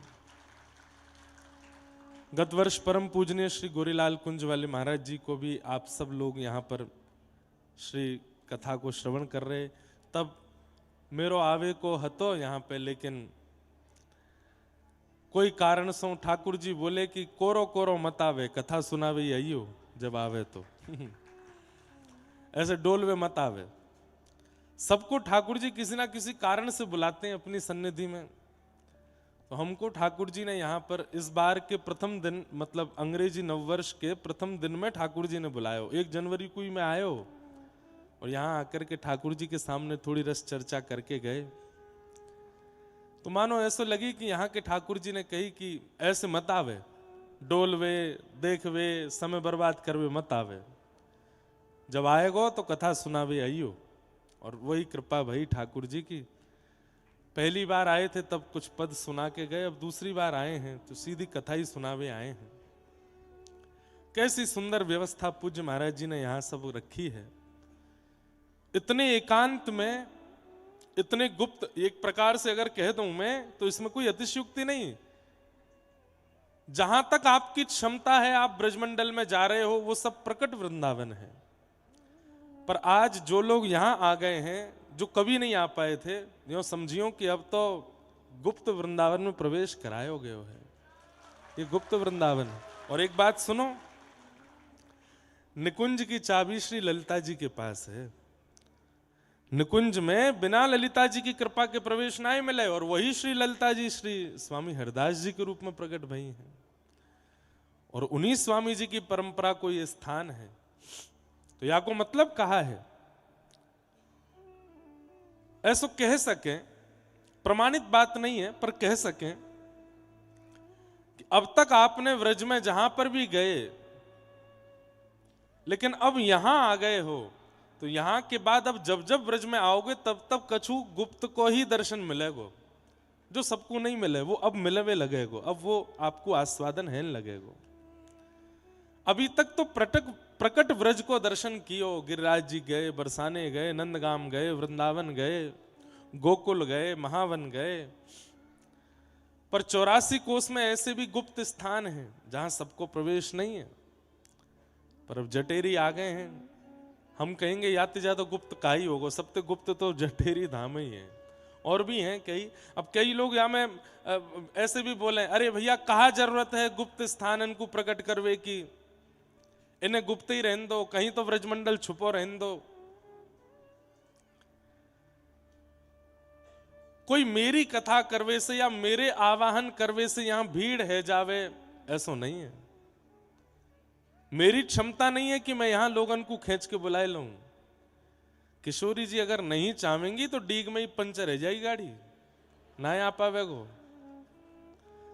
गत वर्ष परम पूजनीय श्री गोरीलाल कुंज वाले महाराज जी को भी आप सब लोग यहाँ पर श्री कथा को श्रवण कर रहे, तब मेरो आवे को हतो यहाँ पे, लेकिन कोई कारण से ठाकुर जी बोले कि कोरो कोरो मत आवे, कथा सुनावे आइयो जब आवे तो ऐसे डोलवे मत आवे। सबको ठाकुर जी किसी ना किसी कारण से बुलाते हैं अपनी सन्निधि में। तो हमको ठाकुर जी ने यहाँ पर इस बार के प्रथम दिन, मतलब अंग्रेजी नववर्ष के प्रथम दिन में ठाकुर जी ने बुलाया। 1 जनवरी को ही मैं आयो और यहाँ आकर के ठाकुर जी के सामने थोड़ी रस चर्चा करके गए, तो मानो ऐसा लगी कि यहाँ के ठाकुर जी ने कही कि ऐसे मत आवे, डोलवे देखवे समय बर्बाद करवे मत आवे, जब आएगो तो कथा सुनावे आइयो। और वही कृपा भई ठाकुर जी की। पहली बार आए थे तब कुछ पद सुना के गए, अब दूसरी बार आए हैं तो सीधी कथा ही सुनावे आए हैं। कैसी सुंदर व्यवस्था पूज्य महाराज जी ने यहाँ सब रखी है। इतने एकांत में, इतने गुप्त, एक प्रकार से अगर कह दूं मैं तो इसमें कोई अतिशयोक्ति नहीं। जहां तक आपकी क्षमता है आप ब्रजमंडल में जा रहे हो, वो सब प्रकट वृंदावन है। पर आज जो लोग यहां आ गए हैं, जो कभी नहीं आ पाए थे, यो समझियो कि अब तो गुप्त वृंदावन में प्रवेश करायो गयो है, ये गुप्त वृंदावन है। और एक बात सुनो, निकुंज की चाबी श्री ललिता जी के पास है। निकुंज में बिना ललिता जी की कृपा के प्रवेश ना ही मिले, और वही श्री ललिता जी श्री स्वामी हरदास जी के रूप में प्रकट भई हैं, और उन्हीं स्वामी जी की परंपरा को ये स्थान है। तो या को मतलब कहा है, ऐसा कह सके, प्रमाणित बात नहीं है पर कह सके कि अब तक आपने व्रज में जहां पर भी गए, लेकिन अब यहां आ गए हो, तो यहां के बाद अब जब जब व्रज में आओगे तब तब कछु गुप्त को ही दर्शन मिलेगो, जो सबको नहीं मिले वो अब मिलवे लगेगो, अब वो आपको आस्वादन है लगेगो। अभी तक तो प्रकट व्रज को दर्शन कियो, गिरिराज जी गए, बरसाने गए, नंदगाम गए, वृंदावन गए, गोकुल गए, महावन गए, पर 84 कोस में ऐसे भी गुप्त स्थान हैं जहां सबको प्रवेश नहीं है। पर अब जटेरी आ गए हैं, हम कहेंगे याते ज्यादा गुप्त का ही होगा, सबसे गुप्त तो जटेरी धाम ही है। और भी हैं कई। अब कई लोग यहाँ में ऐसे भी बोले, अरे भैया कहाँ जरूरत है गुप्त स्थान इनको प्रकट करवे की, इन्हें गुप्त ही रहने दो, कहीं तो व्रजमंडल छुपो रहने दो। कोई मेरी कथा करवे से या मेरे आवाहन करवे से यहां भीड़ है जावे, ऐसा नहीं है। मेरी क्षमता नहीं है कि मैं यहां लोगन को खींच के बुलाए लूं। किशोरी जी अगर नहीं चाहेंगी तो डीग में ही पंचर रह जाएगी गाड़ी, ना आ पावेगो।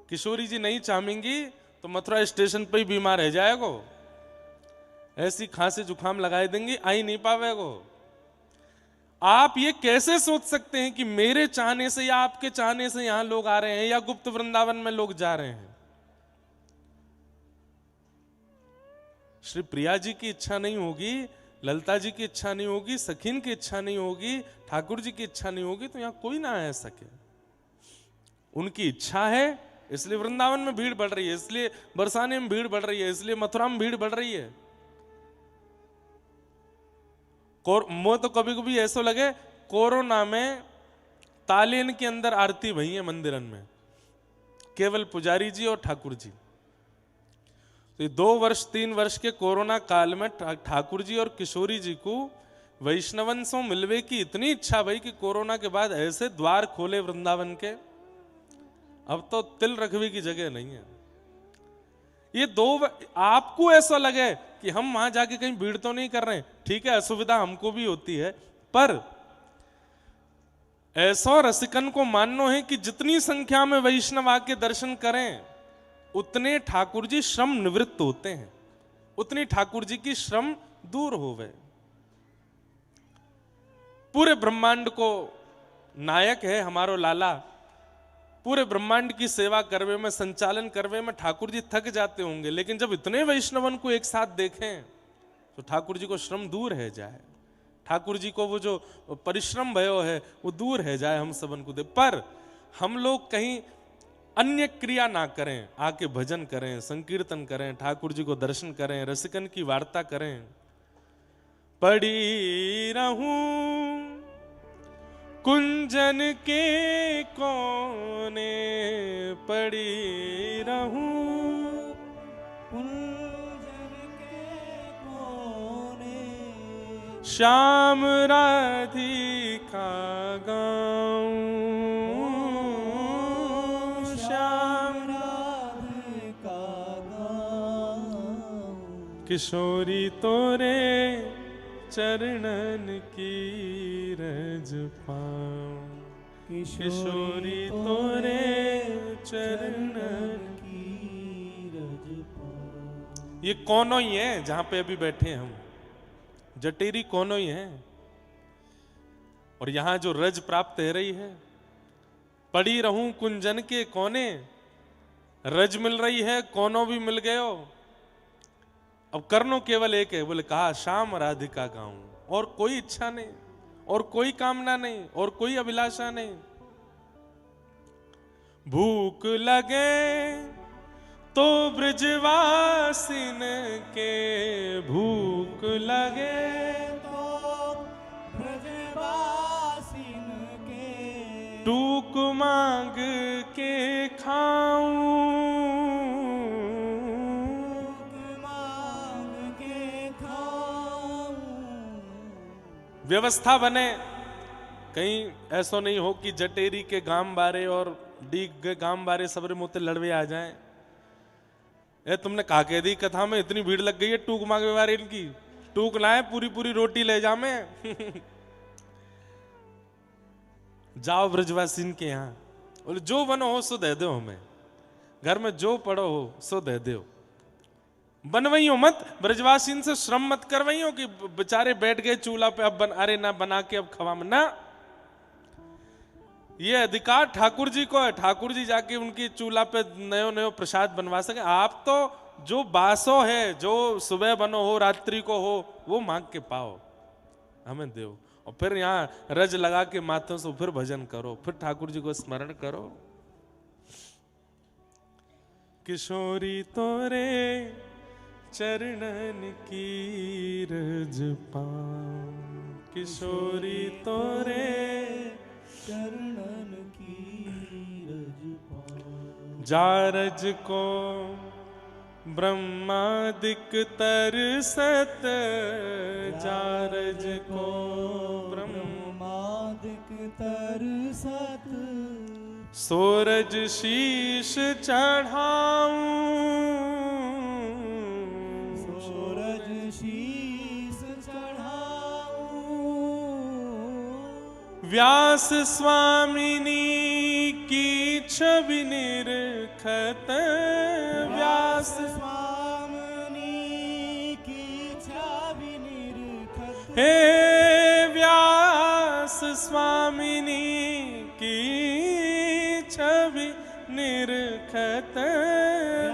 किशोरी जी नहीं चाहेंगी तो मथुरा स्टेशन पे ही बीमार रह जाएगो, ऐसी खांसी जुकाम लगाए देंगी, आई नहीं पावेगो। आप ये कैसे सोच सकते हैं कि मेरे चाहने से या आपके चाहने से यहां लोग आ रहे हैं या गुप्त वृंदावन में लोग जा रहे हैं? श्री प्रिया जी की इच्छा नहीं होगी, ललिता जी की इच्छा नहीं होगी, सखीन की इच्छा नहीं होगी, ठाकुर जी की इच्छा नहीं होगी, तो यहां कोई ना आ सके। उनकी इच्छा है, इसलिए वृंदावन में भीड़ बढ़ रही है, इसलिए बरसाने में भीड़ बढ़ रही है, इसलिए मथुरा में भीड़ बढ़ रही है। मुझे तो कभी कभी ऐसा लगे कोरोना में तालीन के अंदर आरती भई है मंदिरन में, केवल पुजारी जी और ठाकुर जी। तो ये 2 वर्ष 3 वर्ष के कोरोना काल में ठाकुर जी और किशोरी जी को वैष्णवन से मिलवे की इतनी इच्छा भई कि कोरोना के बाद ऐसे द्वार खोले वृंदावन के, अब तो तिल रखवे की जगह नहीं है। ये 2 आपको ऐसा लगे कि हम वहां जाके कहीं भीड़ तो नहीं कर रहे हैं, ठीक है, असुविधा हमको भी होती है, पर ऐसा रसिकन को मानना है कि जितनी संख्या में वैष्णव आके दर्शन करें उतने ठाकुर जी श्रम निवृत्त होते हैं, उतनी ठाकुर जी की श्रम दूर होवे। पूरे ब्रह्मांड को नायक है हमारो लाला, पूरे ब्रह्मांड की सेवा करवे में, संचालन करवे में ठाकुर जी थक जाते होंगे, लेकिन जब इतने वैष्णवन को एक साथ देखें तो ठाकुर जी को श्रम दूर है जाए। ठाकुर जी को वो जो परिश्रम भयो है वो दूर है जाए, हम सबन को दे। पर हम लोग कहीं अन्य क्रिया ना करें, आके भजन करें, संकीर्तन करें, ठाकुर जी को दर्शन करें, रसिकन की वार्ता करें। पड़ी रहूं कुंजन के कोने, पड़ी रहूं कुंजन के कोने, श्याम राधिका गाऊं, श्याम राधिका गाऊं, किशोरी तोरे चरणन की रज पाऊं, किशोरी तोरे चरणन की रज पाऊं। ये कोनों ही है जहां पे अभी बैठे हैं हम, जटेरी कोनों ही है। और यहां जो रज प्राप्त है रही है, पड़ी रहूं कुंजन के कोने, रज मिल रही है, कोनों भी मिल गए हो। अब करनो केवल एक है, बोले कहा श्याम राधिका गाऊं, और कोई इच्छा नहीं, और कोई कामना नहीं, और कोई अभिलाषा नहीं। भूख लगे तो ब्रजवासिन के, भूख लगे तो ब्रजवासिन के, टूक मांग के खाऊं, मांग के खाऊं। व्यवस्था बने, कहीं ऐसा नहीं हो कि जटेरी के गांव बारे और डीग के गांव बारे सबरे मुँह लड़वे आ जाएं। ए तुमने कहा कह दी कथा में इतनी भीड़ लग गई है टूक मांगे बारे इनकी, टूक लाए पूरी पूरी रोटी ले जा मैं जाओ ब्रजवासिन के यहाँ, बोले जो बनो हो सो दे दो हमें, घर में जो पड़ो हो सो दे दो, बनवई हो मत, ब्रजवासिन से श्रम मत करवई हो कि बेचारे बैठ गए चूल्हा पे अब अरे ना बना के अब खवा में ना। ये अधिकार ठाकुर जी को है, ठाकुर जी जाके उनकी चूल्हा पे नयो नयो प्रसाद बनवा सके। आप तो जो बासो है, जो सुबह बनो हो रात्रि को हो, वो मांग के पाओ, हमें दो, और फिर यहाँ रज लगा के माथों से फिर भजन करो, फिर ठाकुर जी को स्मरण करो। किशोरी तोरे चरणन की रज पाऊं, किशोरी तोरे चरणन की रज पाऊं। जारज को ब्रह्मादिक तरसत, जारज को ब्रह्मादिक तरसत, सूरज शीश चढ़ाऊं, सूरज शीस चढ़ाऊं। व्यास स्वामिनी की छवि निरखत, व्यास स्वामिनी की छवि निरखत, हे व्यास स्वामिनी की छवि निरखत,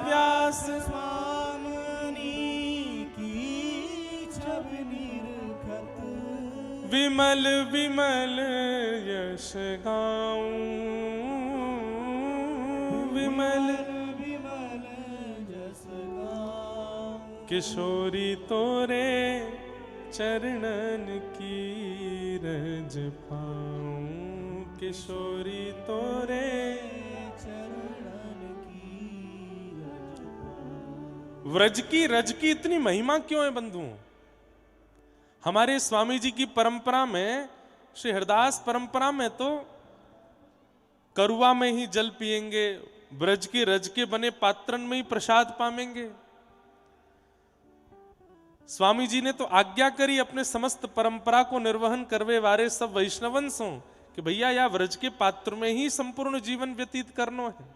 व्यास स्वामिनी की छवि निरखत, विमल विमल यश गाऊं, विमल विमल जस गाऊं। किशोरी तोरे चरणन की रज पाऊं, किशोरी तोरे चरणन की रज पाऊं। व्रज की रज की इतनी महिमा क्यों है बंधुओं? हमारे स्वामी जी की परंपरा में, श्री हरदास परंपरा में तो करुआ में ही जल पिएंगे, ब्रज की रज के बने पात्रन में ही प्रसाद पावेंगे। स्वामी जी ने तो आज्ञा करी अपने समस्त परंपरा को निर्वहन करवे वारे सब वैष्णवन सो कि भैया या व्रज के पात्र में ही संपूर्ण जीवन व्यतीत करना है।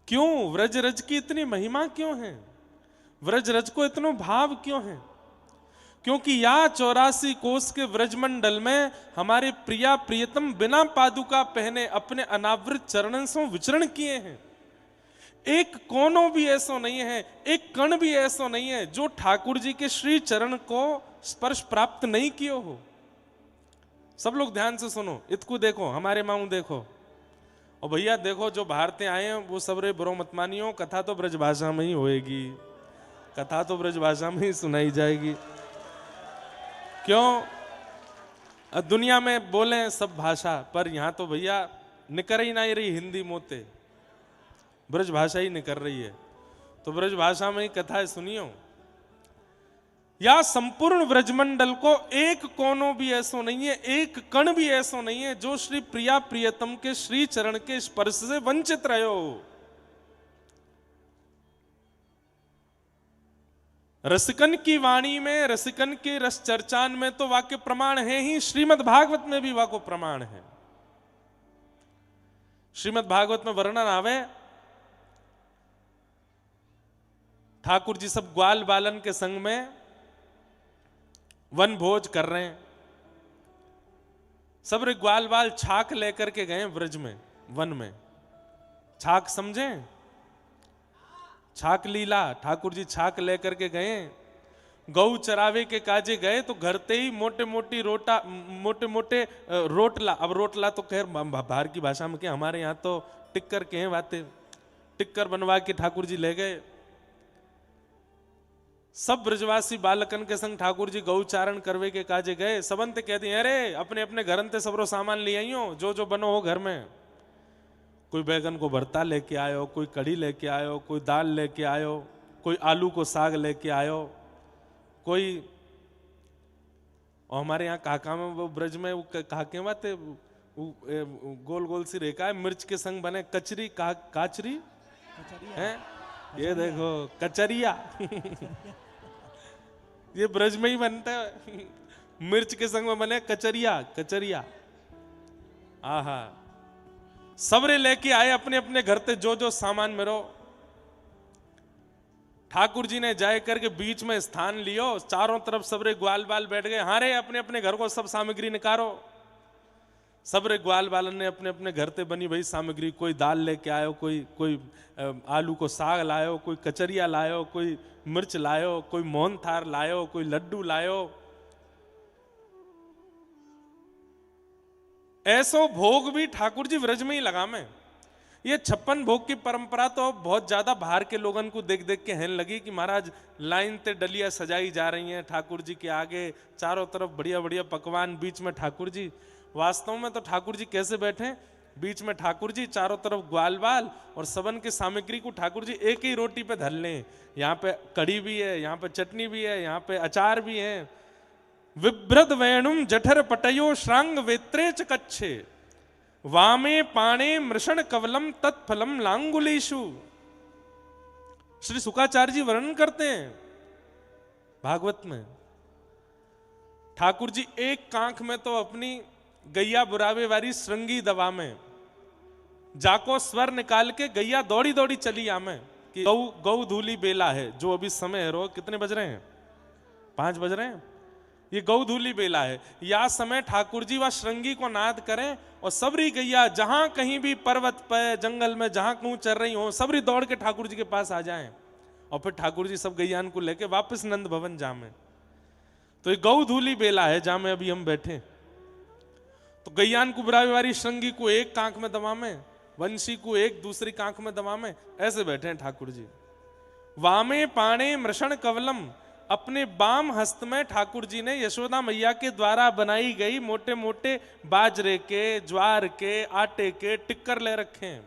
क्यों व्रज रज की इतनी महिमा क्यों है? व्रज रज को इतना भाव क्यों है? क्योंकि या 84 कोस के व्रजमंडल में हमारे प्रिया प्रियतम बिना पादुका पहने अपने अनावृत चरणों से विचरण किए हैं। एक कोनों भी ऐसा नहीं है, एक कण भी ऐसा नहीं है जो ठाकुर जी के श्री चरण को स्पर्श प्राप्त नहीं कियो हो। सब लोग ध्यान से सुनो, इतकू देखो, हमारे माऊ देखो, और भैया देखो जो भारतीय आए हैं वो सब रे बुरो मत मानियो, कथा तो ब्रज भाषा में ही होएगी, कथा तो ब्रज भाषा में ही सुनाई जाएगी। क्यों? दुनिया में बोले सब भाषा, पर यहां तो भैया निकर ही नहीं रही हिंदी मोते, ब्रज भाषा ही निकल रही है। तो ब्रज भाषा में ही कथा सुनियो। या संपूर्ण ब्रजमंडल को एक कोनों भी ऐसा नहीं है, एक कण भी ऐसा नहीं है जो श्री प्रिया प्रियतम के श्री चरण के स्पर्श से वंचित रहे हो। रसिकन की वाणी में, रसिकन के रस चर्चान में तो वाक्य प्रमाण है ही, श्रीमद् भागवत में भी वाक्य प्रमाण है। श्रीमद् भागवत में वर्णन आवे, ठाकुर जी सब ग्वाल बालन के संग में वन भोज कर रहे हैं। सब रे ग्वाल बाल छाक लेकर के गए ब्रज में, वन में। छाक समझे? छाक लीला, ठाकुर जी छाक लेकर के गए, गौ चरावे के काजे गए तो घरते ही मोटे मोटे रोटला, अब रोटला तो खैर बाहर की भाषा में क्या, हमारे यहाँ तो टिक्कर के हैं बातें, टिक्कर बनवा के ठाकुर जी ले गए। सब ब्रजवासी बालकन के संग ठाकुर जी गौचारण करवे के काजे गए। सबंत कहते हैं अरे अपने अपने घर ते सबरो सामान ले आइयो, जो जो बनो हो घर में। कोई बैगन को भरता लेके आयो, कोई कढ़ी लेके आयो, कोई दाल लेके आयो, कोई आलू को साग लेके आयो, कोई, और हमारे यहाँ काका में वो ब्रज में वो काके बाते गोल गोल सी रेखा है, मिर्च के संग बने कचरी, काचरी है, ये देखो कचरिया ये ब्रज में ही बनता है, मिर्च के संग में बने कचरिया, कचरिया। आहा, सबरे लेके आए अपने अपने घर ते जो जो सामान मेरो। ठाकुर जी ने जाए करके बीच में स्थान लियो, चारों तरफ सबरे ग्वाल बाल बैठ गए, हाँ रे अपने अपने घर को सब सामग्री निकालो। सबरे ग्वाल बालन ने अपने अपने घर ते बनी भाई सामग्री, कोई दाल लेके आयो, कोई आलू को साग लायो, कोई कचरिया लायो, कोई मिर्च लायो, कोई मोहन थार लायो, कोई लड्डू लायो। ऐसो भोग भी ठाकुर जी व्रज में ही लगा में। ये 56 भोग की परंपरा तो बहुत ज्यादा बाहर के लोगों को देख देख के हेन लगी कि महाराज लाइन ते डलिया सजाई जा रही हैं ठाकुर जी के आगे, चारों तरफ बढ़िया बढ़िया पकवान, बीच में ठाकुर जी। वास्तव में तो ठाकुर जी कैसे बैठे, बीच में ठाकुर जी, चारों तरफ ग्वाल बाल, और सबन की सामग्री को ठाकुर जी एक ही रोटी पे धर लें। यहाँ पे कढ़ी भी है, यहाँ पे चटनी भी है, यहाँ पे अचार भी है। विभ्रद वेणुम जठर पटयो श्रांग वेत्रे च कच्छे, वामे पाणे मृषण कवलम तत्फलम लांगुलेशु। श्री शुकाचार्य जी वर्णन करते हैं भागवत में, ठाकुर जी एक कांख में तो अपनी गैया बुरावे वाली श्रृंगी दवा में जाको स्वर निकाल के गैया दौड़ी दौड़ी चली आमे कि गौ धूली बेला है, जो अभी समय है, रो कितने बज रहे हैं, 5 बज रहे हैं, ये गौधूली बेला है। या समय ठाकुर जी व श्रृंगी को नाद करें और सबरी गैया जहां कहीं भी पर्वत पे, जंगल में जहां कहूं चल रही हो, सबरी दौड़ के ठाकुर जी के पास आ जाएं, और फिर ठाकुर जी सब गैयान को लेके वापस नंद भवन जामे। तो ये गौधूली बेला है जहां में अभी हम बैठे। तो गैयान को बुरावे वाली श्रृंगी को एक कांख में दमा में, वंशी को एक दूसरी कांख में दमा में, ऐसे बैठे हैं ठाकुर जी। वामे पाणे मृषण कवलम, अपने बाम हस्त में ठाकुर जी ने यशोदा मैया के द्वारा बनाई गई मोटे मोटे बाजरे के, ज्वार के, आटे के टिक्कर ले रखे हैं,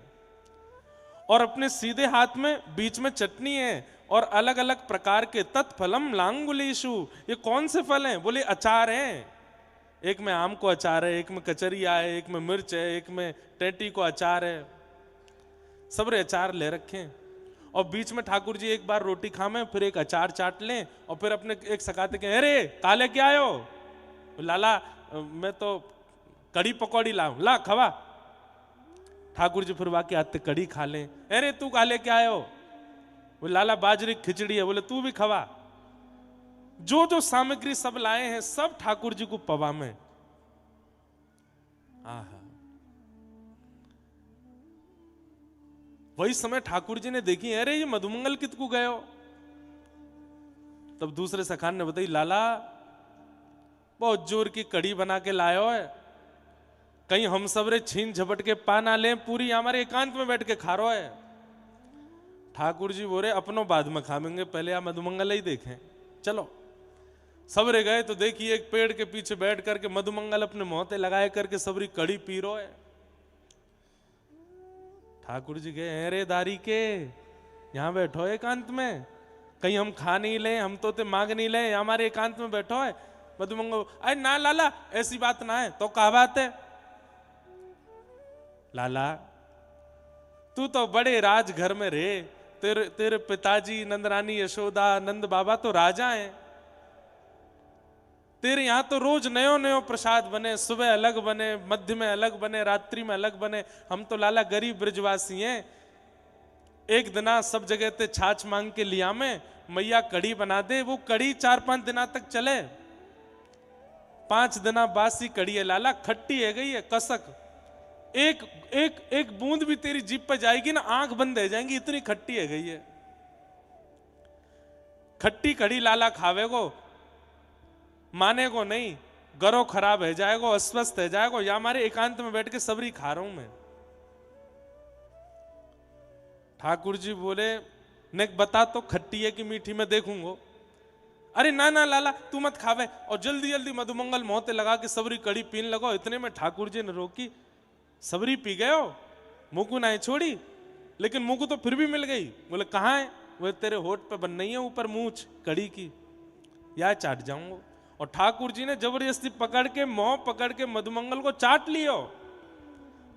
और अपने सीधे हाथ में बीच में चटनी है और अलग अलग प्रकार के तत्फलम लांगुलेशु। ये कौन से फल हैं? बोले अचार हैं। एक में आम को अचार है, एक में कचरिया है, एक में मिर्च है, एक में टेटी को अचार है, सबरे अचार ले रखे हैं। और बीच में ठाकुर जी एक बार रोटी खामें, फिर एक अचार चाट लें, और फिर अपने एक सकाते के, अरे काले क्या आयो? लाला मैं तो कड़ी पकौड़ी लाऊं, ला खवा। ठाकुर जी फिर वाके आते कड़ी खा लें। अरे तू काले क्या आयो? वो लाला बाजरी खिचड़ी है, बोले तू भी खवा। जो जो सामग्री सब लाए हैं सब ठाकुर जी को पवा में। आहा, वही समय ठाकुर जी ने देखी, अरे ये मधुमंगल कितकू गए हो। तब दूसरे सखान ने बताई, लाला बहुत जोर की कड़ी बना के लायो है, कहीं हम सबरे छीन झपट के पा ना ले, पूरी हमारे एकांत में बैठ के खा रो है। ठाकुर जी बोले, अपनों बाद में खाएंगे, पहले आप मधुमंगल ही देखें, चलो। सबरे गए तो देखिए एक पेड़ के पीछे बैठ करके मधुमंगल अपने मोहते लगाए करके सबरी कड़ी पी रो है। ठाकुर जी गए, अरे दारी के यहां बैठो एकांत में, कहीं हम खा नहीं ले, हम तो मांग नहीं ले, हमारे एकांत में बैठो है। मधुमंगल, अरे ना लाला ऐसी बात ना है, तो क्या बात है। लाला तू तो बड़े राज घर में रहे, तेरे पिताजी नंदरानी यशोदा नंद बाबा तो राजा हैं, तेरे यहां तो रोज नयो नयो प्रसाद बने, सुबह अलग बने, मध्य में अलग बने, रात्रि में अलग बने। हम तो लाला गरीब ब्रजवासी हैं, एक दिना सब जगह ते छाछ मांग के लिया में मैया कड़ी बना दे, वो कड़ी 4-5 दिना तक चले। 5 दिना बासी कड़ी है लाला, खट्टी है गई है कसक, एक बूंद भी तेरी जीभ पे जाएगी ना आंख बंद हो जाएंगी, इतनी खट्टी है गई है। खट्टी कड़ी लाला खावे को माने को नहीं, गरो खराब है जाएगो, अस्वस्थ है जाएगो, या हमारे एकांत में बैठ के सबरी खा रहा हूं मैं। ठाकुर जी बोले, ने बता तो खट्टी है कि मीठी, मैं देखूंगो। अरे ना ना लाला तू मत खावे, और जल्दी जल्दी मधुमंगल मोहते लगा के सबरी कड़ी पीन लगो। इतने में ठाकुर जी ने रोकी, सबरी पी गए हो, मुकु नहीं छोड़ी, लेकिन मुकु तो फिर भी मिल गई। बोले कहाँ है? वो तेरे होठ पे बन नहीं है ऊपर मूछ कड़ी की, या चाट जाऊंगा। और ठाकुर जी ने जबरदस्ती पकड़ के मुंह पकड़ के मधुमंगल को चाट लियो,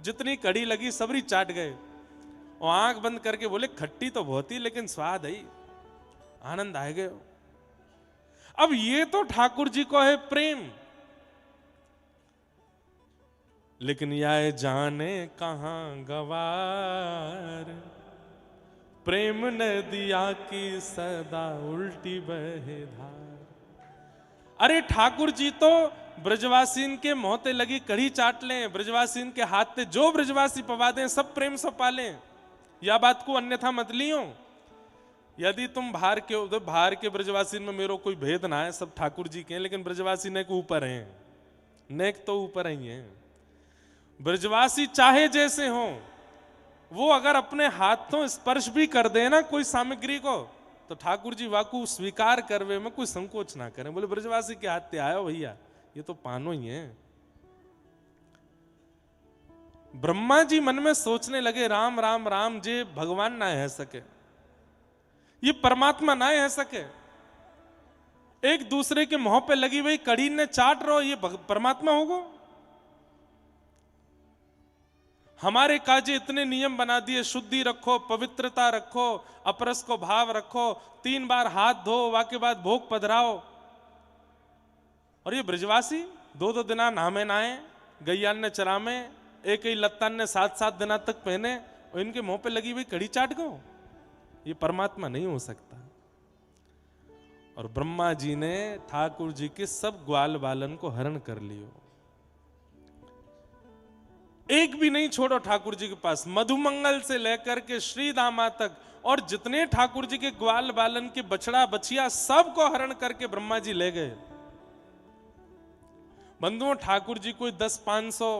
जितनी कड़ी लगी सबरी चाट गए। और आंख बंद करके बोले, खट्टी तो बहुत ही लेकिन स्वाद है, आनंद आ गए। अब ये तो ठाकुर जी को है प्रेम, लेकिन यह जाने कहां गवार, प्रेम नदिया की सदा उल्टी बहे धार। अरे ठाकुर जी तो ब्रजवासीन के मोहते लगी कड़ी चाट लें, ब्रजवासीन के हाथ से जो ब्रजवासी पवा दें सब प्रेम से पालें, या बात को अन्यथा मत लियो। यदि तुम बाहर के उधर बाहर के ब्रजवासी में मेरो कोई भेद ना है, सब ठाकुर जी के हैं, लेकिन ब्रजवासी नेक ऊपर हैं, नेक तो ऊपर ही हैं। ब्रजवासी चाहे जैसे हो, वो अगर अपने हाथों स्पर्श भी कर दे ना कोई सामग्री को, तो ठाकुर जी वाकू स्वीकार करवे में कोई संकोच ना करें। बोले ब्रजवासी के हाथ पे आयो भैया, ये तो पानो ही है। ब्रह्मा जी मन में सोचने लगे, राम राम राम, जे भगवान ना है सके, ये परमात्मा ना है सके, एक दूसरे के मुंह पे लगी हुई कड़ी ने चाट रहो, ये परमात्मा होगा। हमारे काजे इतने नियम बना दिए, शुद्धि रखो, पवित्रता रखो, अपरस को भाव रखो, 3 बार हाथ धो, वाके बाद भोग पधराओ। और ये ब्रजवासी 2-2 दिना नहामे नाए, गैयान ने चरामे, एक ही लत्तान ने 7-7 दिना तक पहने, और इनके मुंह पे लगी हुई कड़ी चाट गो। ये परमात्मा नहीं हो सकता। और ब्रह्मा जी ने ठाकुर जी के सब ग्वाल बालन को हरण कर लियो, एक भी नहीं छोड़ो ठाकुर जी के पास, मधुमंगल से लेकर के श्री दामा तक, और जितने ठाकुर जी के ग्वाल बालन के बछड़ा बछिया सबको हरण करके ब्रह्मा जी ले गए। बंधुओं, ठाकुर जी कोई 10-500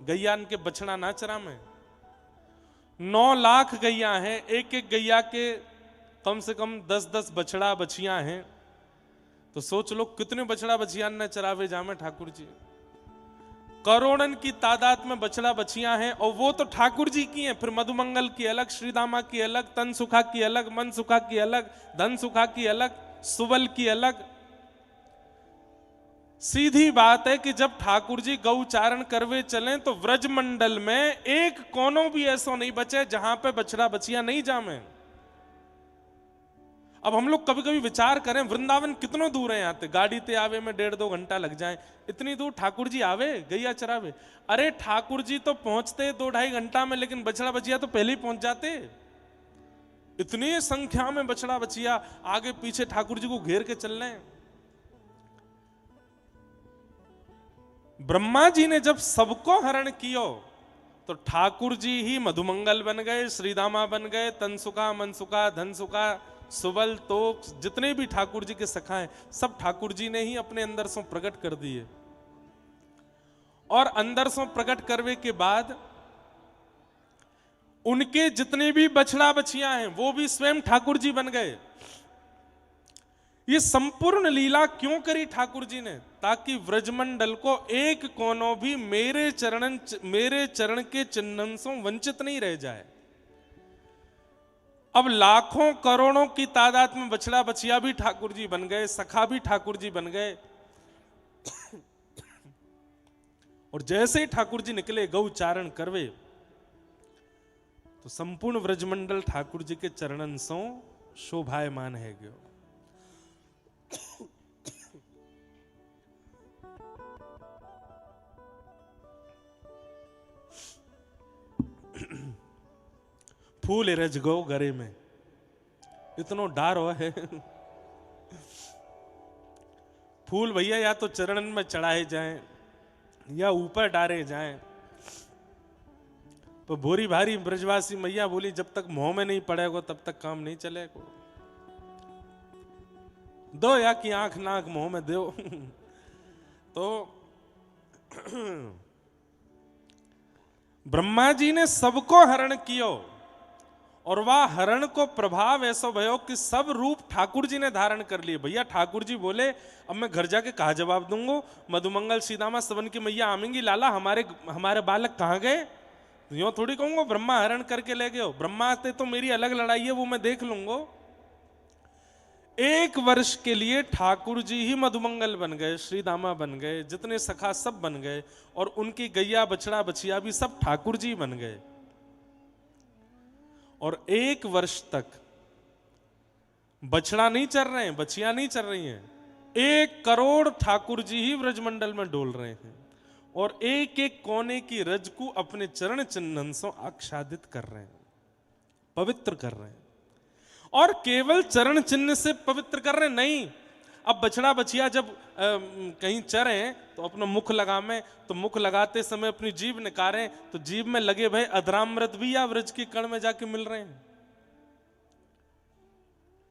गैयान के बछड़ा ना चरा में, 9 लाख गैया हैं, एक एक गैया के कम से कम 10-10 बछड़ा बछिया हैं, तो सोच लो कितने बछड़ा बछिया न चरावे जामे ठाकुर जी। करोड़न की तादाद में बछड़ा बछिया हैं, और वो तो ठाकुर जी की हैं। फिर मधुमंगल की अलग, श्रीदामा की अलग, तन सुखा की अलग, मन सुखा की अलग, धन सुखा की अलग, सुबल की अलग। सीधी बात है कि जब ठाकुर जी गौचारण करवे चलें तो व्रजमंडल में एक कोनों भी ऐसा नहीं बचे जहां पे बछड़ा बछिया नहीं जामे। अब हम लोग कभी कभी विचार करें, वृंदावन कितनों दूर है, यहाँ से गाड़ी ते आवे में 1.5-2 घंटा लग जाए, इतनी दूर ठाकुर जी आवे गैया चरावे। अरे ठाकुर जी तो पहुंचते 2-2.5 घंटा में, लेकिन बछड़ा बछिया तो पहले ही पहुंच जाते। इतनी संख्या में बछड़ा बछिया आगे पीछे ठाकुर जी को घेर के चल रहे हैं। ब्रह्मा जी ने जब सबको हरण कियो तो ठाकुर जी ही मधुमंगल बन गए, श्रीदामा बन गए, तनसुका, मनसुका, धनसुका, सुबल, तोक, जितने भी ठाकुर जी के सखा हैं सब ठाकुर जी ने ही अपने अंदर से प्रकट कर दिए। और अंदर से प्रकट करने के बाद उनके जितने भी बछड़ा बछिया हैं वो भी स्वयं ठाकुर जी बन गए। ये संपूर्ण लीला क्यों करी ठाकुर जी ने? ताकि व्रजमंडल को एक कोनों भी मेरे चरण के चिन्हन से वंचित नहीं रह जाए। अब लाखों करोड़ों की तादाद में बछड़ा बछिया भी ठाकुर जी बन गए, सखा भी ठाकुर जी बन गए। और जैसे ही ठाकुर जी निकले गौचारण करवे तो संपूर्ण व्रजमंडल ठाकुर जी के चरणन सो शोभायमान है गयो। फूल रज गो गरे में, इतनो डारो है। फूल भैया या तो चरणन में चढ़ाए जाएं या ऊपर डारे जाएं। तो भोरी भारी ब्रजवासी मैया बोली जब तक मुंह में नहीं पड़ेगा तब तक काम नहीं चलेगा। दो या की आंख नाक मुंह में दो। तो ब्रह्मा जी ने सबको हरण कियो और वह हरण को प्रभाव ऐसा भयो कि सब रूप ठाकुर जी ने धारण कर लिए। भैया ठाकुर जी बोले अब मैं घर जाके कहा जवाब दूंगा? मधुमंगल सीतामा सवन की मैया आमेंगी, लाला हमारे बालक कहाँ गए? यूं थोड़ी कहूंगा ब्रह्मा हरण करके ले गए। ब्रह्मा से तो मेरी अलग लड़ाई है, वो मैं देख लूंगा। 1 वर्ष के लिए ठाकुर जी ही मधुमंगल बन गए, श्रीदामा बन गए, जितने सखा सब बन गए और उनकी गैया बछड़ा बछिया भी सब ठाकुर जी बन गए। और 1 वर्ष तक बछड़ा नहीं चल रहे हैं, बछिया नहीं चल रही हैं, 1 करोड़ ठाकुर जी ही व्रजमंडल में डोल रहे हैं और एक एक कोने की रज को अपने चरण चिन्हन से आच्छादित कर रहे हैं, पवित्र कर रहे हैं। और केवल चरण चिन्ह से पवित्र कर रहे नहीं। अब बछड़ा बछिया जब कहीं चरे तो अपना मुख लगावे, तो मुख लगाते समय अपनी जीभ निकारें तो जीभ में लगे भाई अधरामृत भी या व्रज के कण में जाके मिल रहे हैं।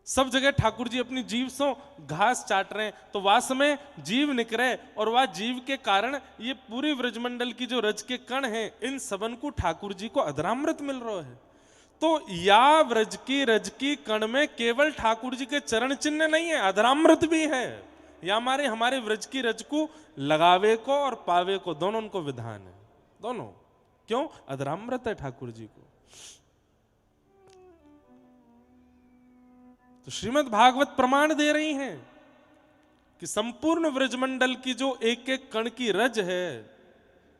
सब जगह ठाकुर जी अपनी जीभ से घास चाट रहे हैं, तो वास में जीव निकरे और वह जीव के कारण ये पूरी व्रजमंडल की जो रज के कण हैं इन सबन को ठाकुर जी को अधरामृत मिल रहा है। तो या व्रज की रज की कण में केवल ठाकुर जी के चरण चिन्ह नहीं है, अधरामृत भी है। या हमारे व्रज की रज को लगावे को और पावे को दोनों उनको विधान है, दोनों। क्यों? अधरामृत है ठाकुर जी को। तो श्रीमद् भागवत प्रमाण दे रही हैं कि संपूर्ण व्रजमंडल की जो एक एक कण की रज है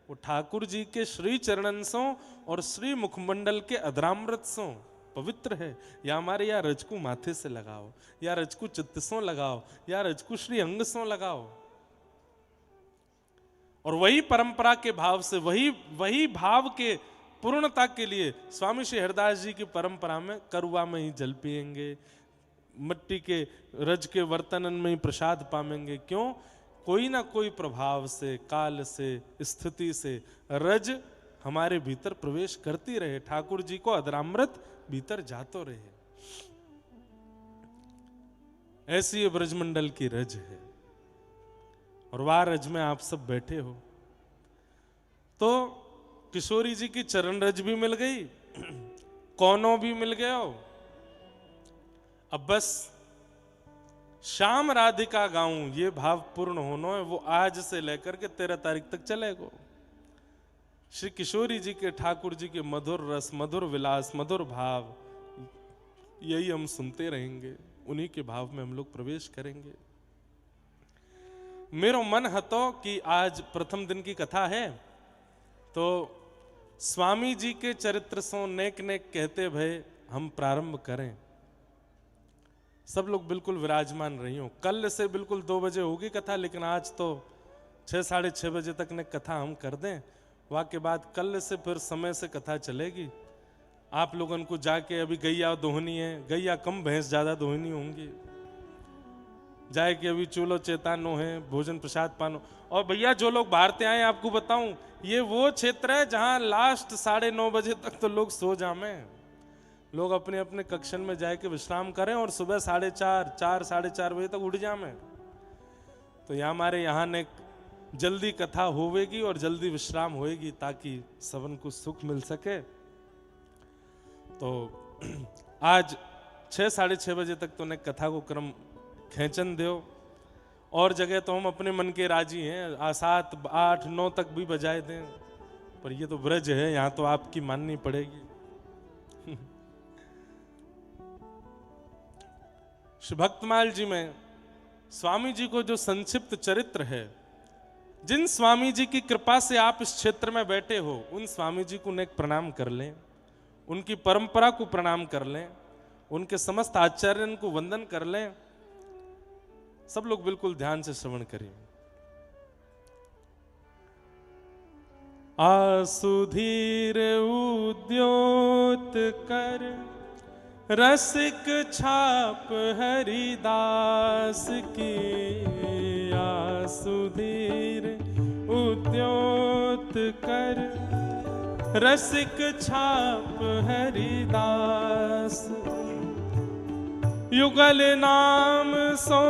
वो ठाकुर जी के श्री चरणंसों और श्री मुखमंडल के अधरामृत सो पवित्र है। या हमारे या रज को माथे से लगाओ, या रज को चित्त सो लगाओ, या रज को श्री अंग सो लगाओ। और वही परंपरा के भाव से वही भाव के पूर्णता के लिए स्वामी श्री हरदास जी की परंपरा में करुआ में ही जल पिएंगे, मिट्टी के रज के वर्तनन में ही प्रसाद पाएंगे। क्यों? कोई ना कोई प्रभाव से, काल से, स्थिति से रज हमारे भीतर प्रवेश करती रहे, ठाकुर जी को अधरामृत भीतर जातो रहे। ऐसी ये ब्रजमंडल की रज है और वह रज में आप सब बैठे हो। तो किशोरी जी की चरण रज भी मिल गई, कौनों भी मिल गया। अब बस श्याम राधिका गाऊं ये भाव पूर्ण होना है, वो आज से लेकर के 13 तारीख तक चलेगा। श्री किशोरी जी के, ठाकुर जी के मधुर रस, मधुर विलास, मधुर भाव, यही हम सुनते रहेंगे, उन्हीं के भाव में हम लोग प्रवेश करेंगे। मेरो मन हतो कि आज प्रथम दिन की कथा है तो स्वामी जी के चरित्र सो नेक नेक कहते भय हम प्रारंभ करें। सब लोग बिल्कुल विराजमान रही हो। कल से बिल्कुल 2 बजे होगी कथा, लेकिन आज तो 6 साढ़े 6 बजे तक ने कथा हम कर दें। वहाँ के बाद कल से फिर समय से कथा चलेगी। आप लोगों को जाके अभी गैया दोहनी है, गैया कम भैंस ज्यादा दोहनी होंगी, जाए कि अभी चूलो चेतानो है, भोजन प्रसाद पानो। और भैया जो लोग बाहर से आए आपको बताऊं ये वो क्षेत्र है जहां लास्ट 9:30 बजे तक तो लोग सो जामे, लोग अपने अपने कक्षन में जाके विश्राम करें और सुबह 4:30 4:30 बजे तक उठ जामे। तो यहाँ हमारे यहाँ ने जल्दी कथा होवेगी और जल्दी विश्राम होएगी ताकि सबन को सुख मिल सके। तो आज 6-6:30 बजे तक तो ने कथा को क्रम खेचन दो, और जगह तो हम अपने मन के राजी हैं, 7 8 9 तक भी बजाए दें, पर ये तो ब्रज है, यहाँ तो आपकी माननी पड़ेगी। श्री भक्तमाल जी में स्वामी जी को जो संक्षिप्त चरित्र है, जिन स्वामी जी की कृपा से आप इस क्षेत्र में बैठे हो, उन स्वामी जी को नेक प्रणाम कर लें, उनकी परंपरा को प्रणाम कर लें, उनके समस्त आचार्यों को वंदन कर लें। सब लोग बिल्कुल ध्यान से श्रवण करें। आसुधीर उद्योत कर रसिक छाप हरिदास की, आसुधीर उद्योत कर रसिक छाप हरिदास, युगल नाम सो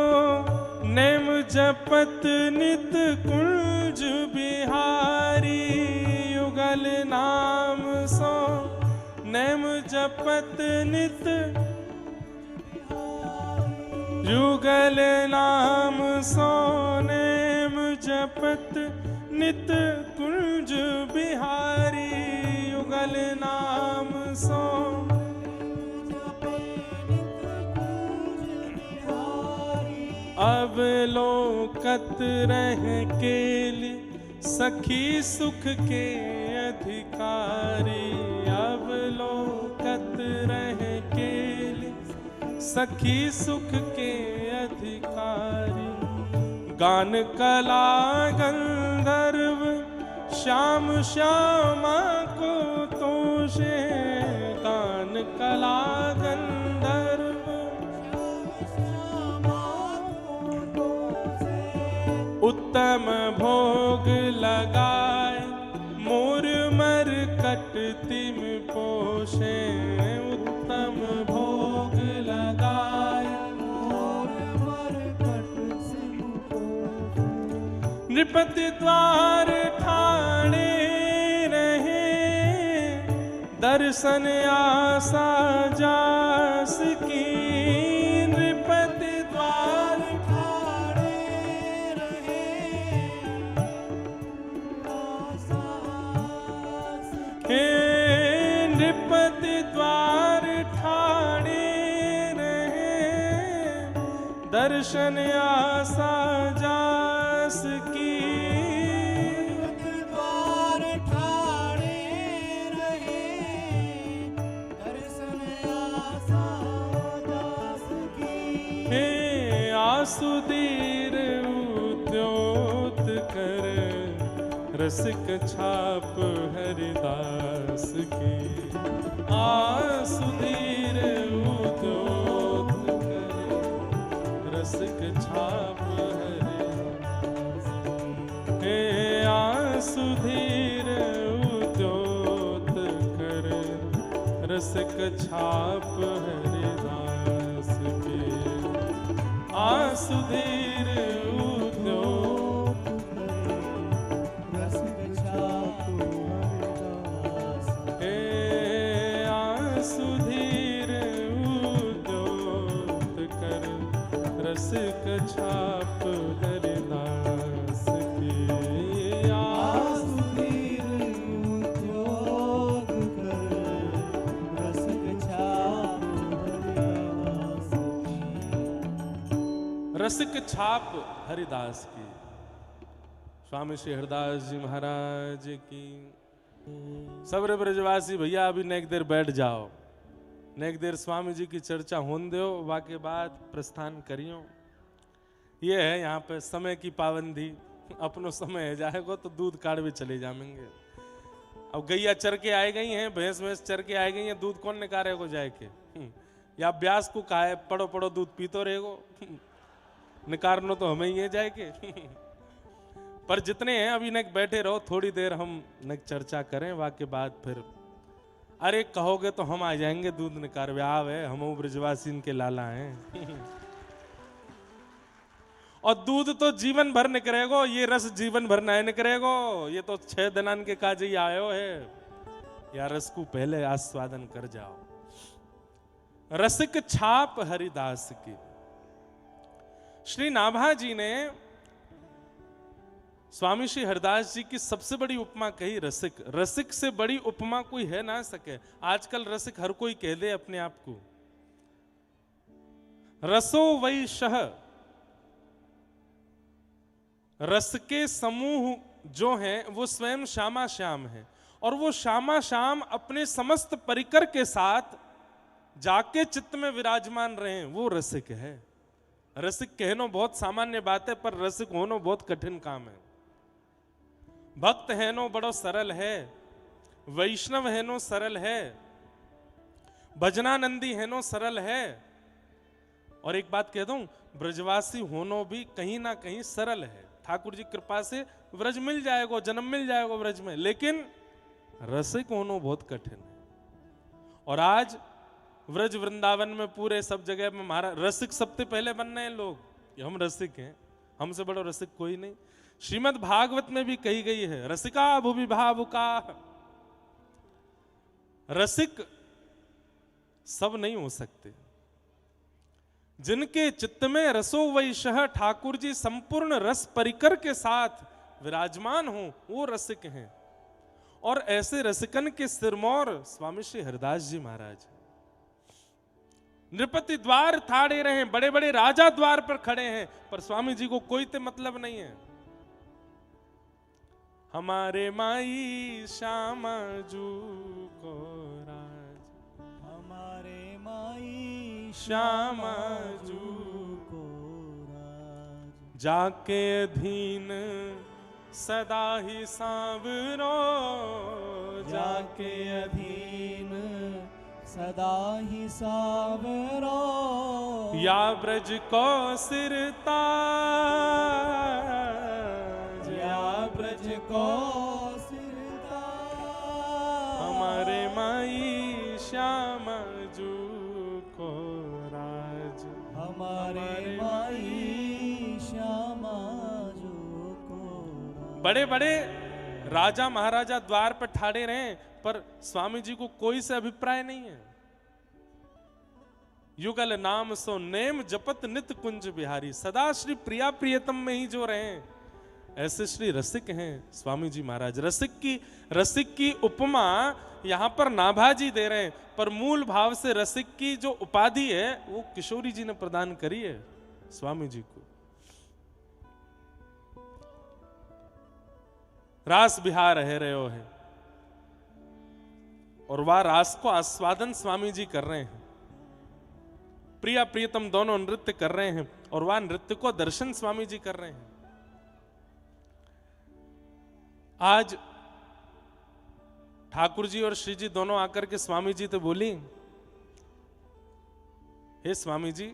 नेम जपत नित कुंज बिहारी, युगल नाम सो नेम जपत नित, युगल नाम सो नेम जपत नित कुंज बिहारी, युगल नाम सो अवलोकत रह केल सखी सुख के अधिकारी, अवलोकत रह केल सखी सुख के अधिकारी, गान कला गंधर्व श्याम श्यामा को तोषे, गान कला गंधर्व उत्तम भोग लगाए, मोर मर कटतिम पोषे, उत्तम भोग लगाए, मोर मर कटतिम पोषे, नृपति द्वार ठाणे रहे, दर्शन आशा जास की, नृपति द्वार नृपति द्वार ठाणे रहे, दर्शन आशा जास की, द्वार ठाणे रहे, दर्शन आशा जास की, हे आसुधीर उद्योत कर रसिक छाप हरिदास की, आसुधीर उद्योत कर रसिक छाप हरिदास, हे आसुधीर उद्योत कर रसिक छाप हरिदास की, आसुधीर रसिक छाप हरिदास की, आसुधीर उद्योग कर रसिक छाप हरिदास की, रसिक छाप हरिदास की। स्वामी श्री हरिदास जी महाराज की। सबरे ब्रजवासी भैया अभी नेक देर बैठ जाओ, नेक देर स्वामी जी की चर्चा होने दो, वाके बाद प्रस्थान करियो। ये है यहाँ पे समय की पाबंदी, अपनो समय है जाएगा तो दूध काढ़ भी चले जाएंगे। अब गैया चर के आए गई हैं, भैंस भैंस चर के आए गई हैं, दूध कौन निकाले को जाए के? या ब्यास को कहा है पड़ो पड़ो दूध पीतो रहेगो, निकारनो तो हमें ही है जाए के। पर जितने हैं अभी नक बैठे रहो, थोड़ी देर हम नक चर्चा करें, वाके बाद फिर अरे कहोगे तो हम आ जाएंगे दूध निकार व्याव है, हम ब्रजवासी के लाला हैं। और दूध तो जीवन भर निकलेगो, ये रस जीवन भर नहीं निकलेगो, ये तो 6 दिनान के काज ही आयो है। या रस को पहले आस्वादन कर जाओ। रसिक छाप हरिदास की। श्री नाभा जी ने स्वामी श्री हरिदास जी की सबसे बड़ी उपमा कही रसिक। रसिक से बड़ी उपमा कोई है ना सके। आजकल रसिक हर कोई कह दे अपने आप को। रसो वै शह, रस के समूह जो हैं वो स्वयं श्यामा श्याम है, और वो श्यामा श्याम अपने समस्त परिकर के साथ जाके चित्त में विराजमान रहे, वो रसिक है। रसिक कहनो बहुत सामान्य बात है, पर रसिक होनो बहुत कठिन काम है। भक्त है नो बड़ो सरल है, वैष्णव है नो सरल है, भजनानंदी है नो सरल है। और एक बात कह दूं, ब्रजवासी होनो भी कहीं ना कहीं सरल है। ठाकुर जी कृपा से व्रज मिल जाएगा, जन्म मिल जाएगा व्रज में, लेकिन रसिक होनो बहुत कठिन है। और आज व्रज वृंदावन में पूरे सब जगह में महाराज रसिक सबसे पहले बन रहे हैं लोग। हम रसिक हैं, हमसे बड़ा रसिक कोई नहीं। श्रीमद् भागवत में भी कही गई है, रसिका भुवि भावुका। रसिक सब नहीं हो सकते। जिनके चित्त में रसो वैशः ठाकुर जी संपूर्ण रस परिकर के साथ विराजमान हो, वो रसिक हैं। और ऐसे रसिकन के सिरमौर स्वामी श्री हरिदास जी महाराज। नृपति द्वार ठाड़े रहे, बड़े बड़े राजा द्वार पर खड़े हैं, पर स्वामी जी को कोई ते मतलब नहीं है। हमारे माई श्यामा जू को राज, हमारे माई श्यामा जू को राज, जाके अधीन सदा ही सांवरो, जाके अधीन सदा ही सावरो, या ब्रज को सिरता, या ब्रज को सिरता, हमारे माई श्यामा जू को राज, हमारे माई श्यामा जो को राज। बड़े बड़े राजा महाराजा द्वार पर ठाड़े रहे, पर स्वामी जी को कोई से अभिप्राय नहीं है। युगल नाम सो नेम जपत नित कुंज बिहारी, सदा श्री प्रिया प्रियतम में ही जो रहे, ऐसे श्री रसिक हैं स्वामी जी महाराज। रसिक की उपमा यहां पर नाभा जी दे रहे हैं, पर मूल भाव से रसिक की जो उपाधि है वो किशोरी जी ने प्रदान करी है स्वामी जी को। रास बिहार है रहे हो है, और वह रास को आस्वादन स्वामी जी कर रहे हैं। प्रिया प्रियतम दोनों नृत्य कर रहे हैं, और वह नृत्य को दर्शन स्वामी जी कर रहे हैं। आज ठाकुर जी और श्री जी दोनों आकर के स्वामी जी तो बोली, हे स्वामी जी,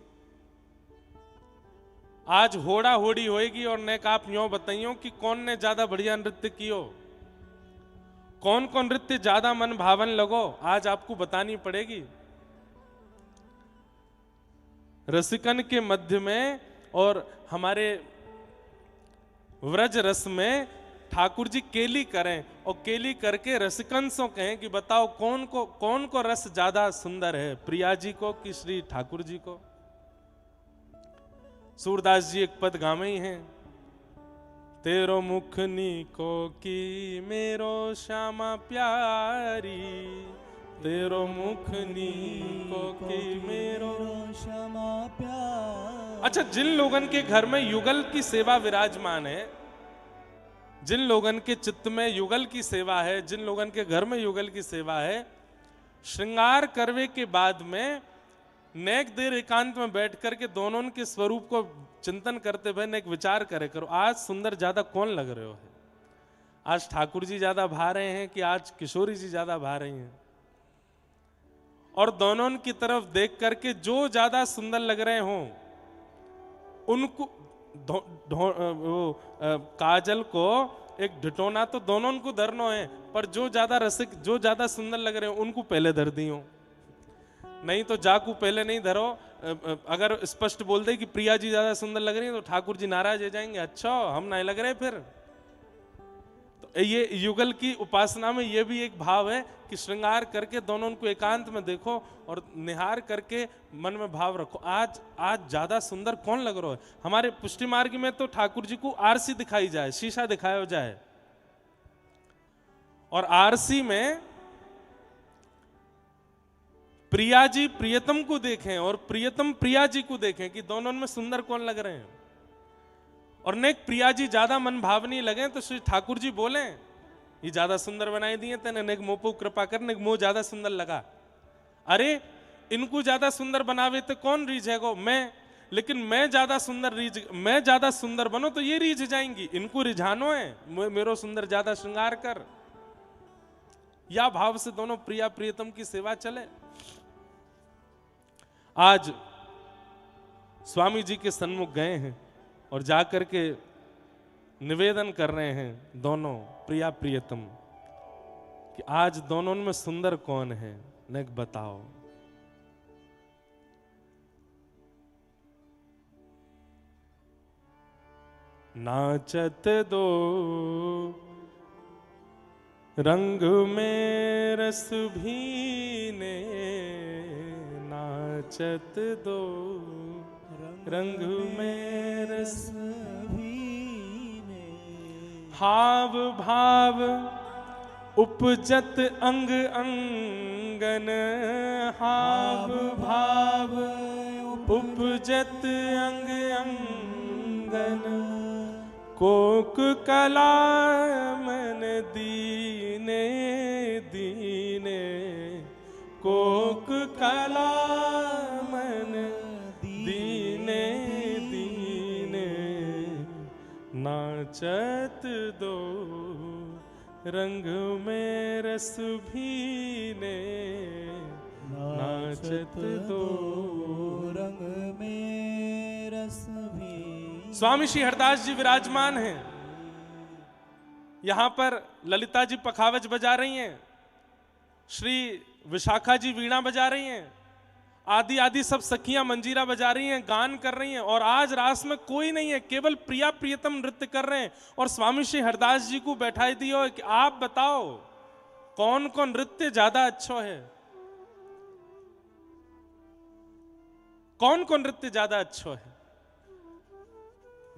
आज होड़ा होड़ी होएगी, और नेक आप यूं बताइयो कि कौन ने ज्यादा बढ़िया नृत्य कियो, कौन कौन नृत्य ज्यादा मन भावन लगो, आज आपको बतानी पड़ेगी। रसिकन के मध्य में और हमारे व्रज रस में ठाकुर जी केली करें, और केली करके रसिकन से कहें कि बताओ कौन को रस ज्यादा सुंदर है, प्रिया जी को कि श्री ठाकुर जी को। सूरदास जी एक पद गावे ही हैं, तेरो मुख नीको की मेरो श्यामा प्यारी, तेरो मुख नीको की मेरो श्यामा प्यारी। अच्छा, जिन लोगन के घर में युगल की सेवा विराजमान है, जिन लोगन के चित्त में युगल की सेवा है, जिन लोगन के घर में युगल की सेवा है, श्रृंगार करवे के बाद में नेक देर एकांत में बैठ करके दोनों के स्वरूप को चिंतन करते हुए नेक विचार करे करो, आज सुंदर ज्यादा कौन लग रहे हो है। आज ठाकुर जी ज्यादा भा रहे हैं कि आज किशोरी जी ज्यादा भा रही हैं। और दोनों की तरफ देख करके जो ज्यादा सुंदर लग रहे हों, उनको काजल को एक ढिटोना तो दोनों उनको धरनो है, पर जो ज्यादा रसिक, जो ज्यादा सुंदर लग रहे हैं उनको पहले धर दियो, नहीं तो जाकू पहले नहीं धरो। अगर स्पष्ट बोल दे कि प्रिया जी ज्यादा सुंदर लग रही है तो ठाकुर जी नाराज हो जाएंगे, अच्छा हम नहीं लग रहे फिर। तो ये युगल की उपासना में ये भी एक भाव है कि श्रृंगार करके दोनों को एकांत में देखो और निहार करके मन में भाव रखो, आज ज्यादा सुंदर कौन लग रहा है। हमारे पुष्टि मार्ग में तो ठाकुर जी को आरसी दिखाई जाए, शीशा दिखाया जाए, और आरसी में प्रिया जी प्रियतम को देखें और प्रियतम प्रिया जी को देखें कि दोनों में सुंदर कौन लग रहे हैं। और नेक प्रिया जी ज्यादा मन भावनी लगे तो श्री ठाकुर जी बोले ये ज्यादा सुंदर बनाई दिए तेने, नेक मोपो कृपा कर, नेक मोह ज्यादा सुंदर लगा। अरे इनको ज्यादा सुंदर बनावे तो कौन रीझेगो, मैं, लेकिन मैं ज्यादा सुंदर बनो तो ये रीझ जाएंगी, इनको रिझानो है, मेरो सुंदर ज्यादा श्रृंगार कर। या भाव से दोनों प्रिया प्रियतम की सेवा चले। आज स्वामी जी के सन्मुख गए हैं और जाकर के निवेदन कर रहे हैं दोनों प्रिया प्रियतम कि आज दोनों में सुंदर कौन है, नेक बताओ। नाचत दो रंग में रस भीने, नाचत दो रंग में रस भीने, हाव भाव उपजत अंग अंगन, हाव भाव उपजत अंग अंगन, कोक कला मन दीने दीने, कोक कला मन दीने दीने, नाचत दो रंग में रस भीने, नाचत दो रंग में रस भी। स्वामी श्री हरदास जी विराजमान हैं, यहां पर ललिता जी पखावज बजा रही हैं, श्री विशाखा जी वीणा बजा रही हैं, आदि आदि सब सखियां मंजीरा बजा रही हैं, गान कर रही हैं, और आज रास में कोई नहीं है, केवल प्रिया प्रियतम नृत्य कर रहे हैं। और स्वामी श्री हरदास जी को बैठाई दियो कि आप बताओ कौन कौन नृत्य ज्यादा अच्छा है, कौन कौन नृत्य ज्यादा अच्छा है।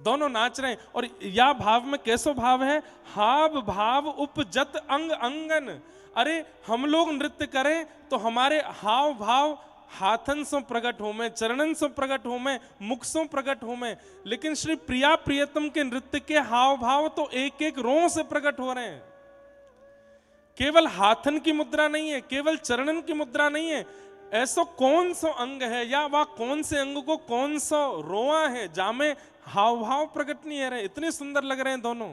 दोनों नाच रहे हैं और या भाव में कैसो भाव है, हाव भाव उपजत अंग अंगन। अरे हम लोग नृत्य करें तो हमारे हाव भाव हाथन से प्रकट हो में, चरणन से प्रकट हो में, मुख से प्रकट हो में, लेकिन श्री प्रिया प्रियतम के नृत्य के हाव भाव तो एक एक रों से प्रकट हो रहे हैं। केवल हाथन की मुद्रा नहीं है, केवल चरणन की मुद्रा नहीं है, ऐसा कौन सा अंग है या वह कौन से अंग को कौन सा रोआ है जामे हाव भाव प्रकट नहीं है रहे, इतने सुंदर लग रहे हैं दोनों।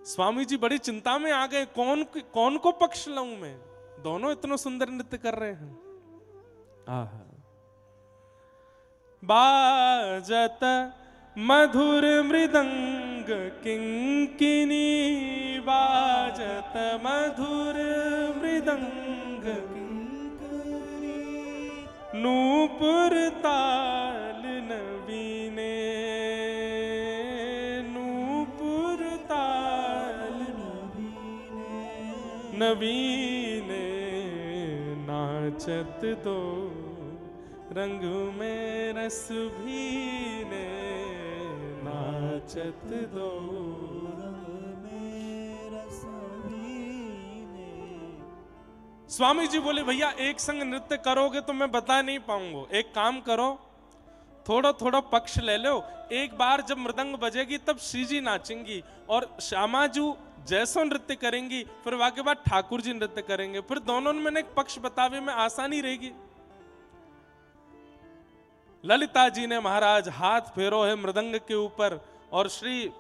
स्वामी जी बड़ी चिंता में आ गए, कौन को पक्ष लाऊं मैं, दोनों इतना सुंदर नृत्य कर रहे हैं। आहा, बाजत मधुर मृदंग किंकिनी, बाजत मधुर मृदंग किंकिनी, नूपुर ताल नवीने, नूपुर ताल नवीने, नाचत दो रंग में रस भीने, नाचत दो रंग में रस भीने। स्वामी जी बोले भैया एक संग नृत्य करोगे तो मैं बता नहीं पाऊंगा, एक काम करो थोड़ा थोड़ा पक्ष ले लो, एक बार जब मृदंग बजेगी तब श्री जी नाचेंगी और श्यामा जी जैसो नृत्य करेंगी, फिर वाके बाद ठाकुर जी नृत्य करेंगे, फिर दोनों में एक पक्ष बतावे में आसानी रहेगी। ललिता जी ने महाराज हाथ फेरो है मृदंग के ऊपर और श्री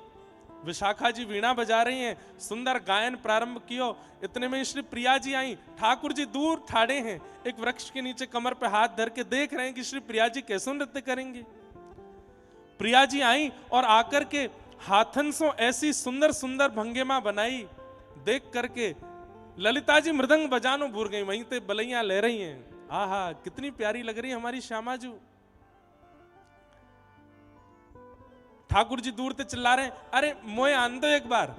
विशाखा जी वीणा बजा रही हैं, सुंदर गायन प्रारंभ कियो। इतने में श्री प्रिया जी आई, ठाकुर जी दूर ठाड़े हैं, एक वृक्ष के नीचे कमर पे हाथ धर के देख रहे हैं कि श्री प्रिया जी कैसे नृत्य करेंगी। प्रिया जी आई और आकर के हाथन से ऐसी सुंदर सुंदर भंगिमा बनाई, देख करके ललिता जी मृदंग बजानो भूल गई, वहीं पे बलैया ले रही हैं। आहा, कितनी प्यारी लग रही है हमारी श्यामाजू। ठाकुर जी दूर से चिल्ला रहे हैं, अरे मोए आन दो एक बार,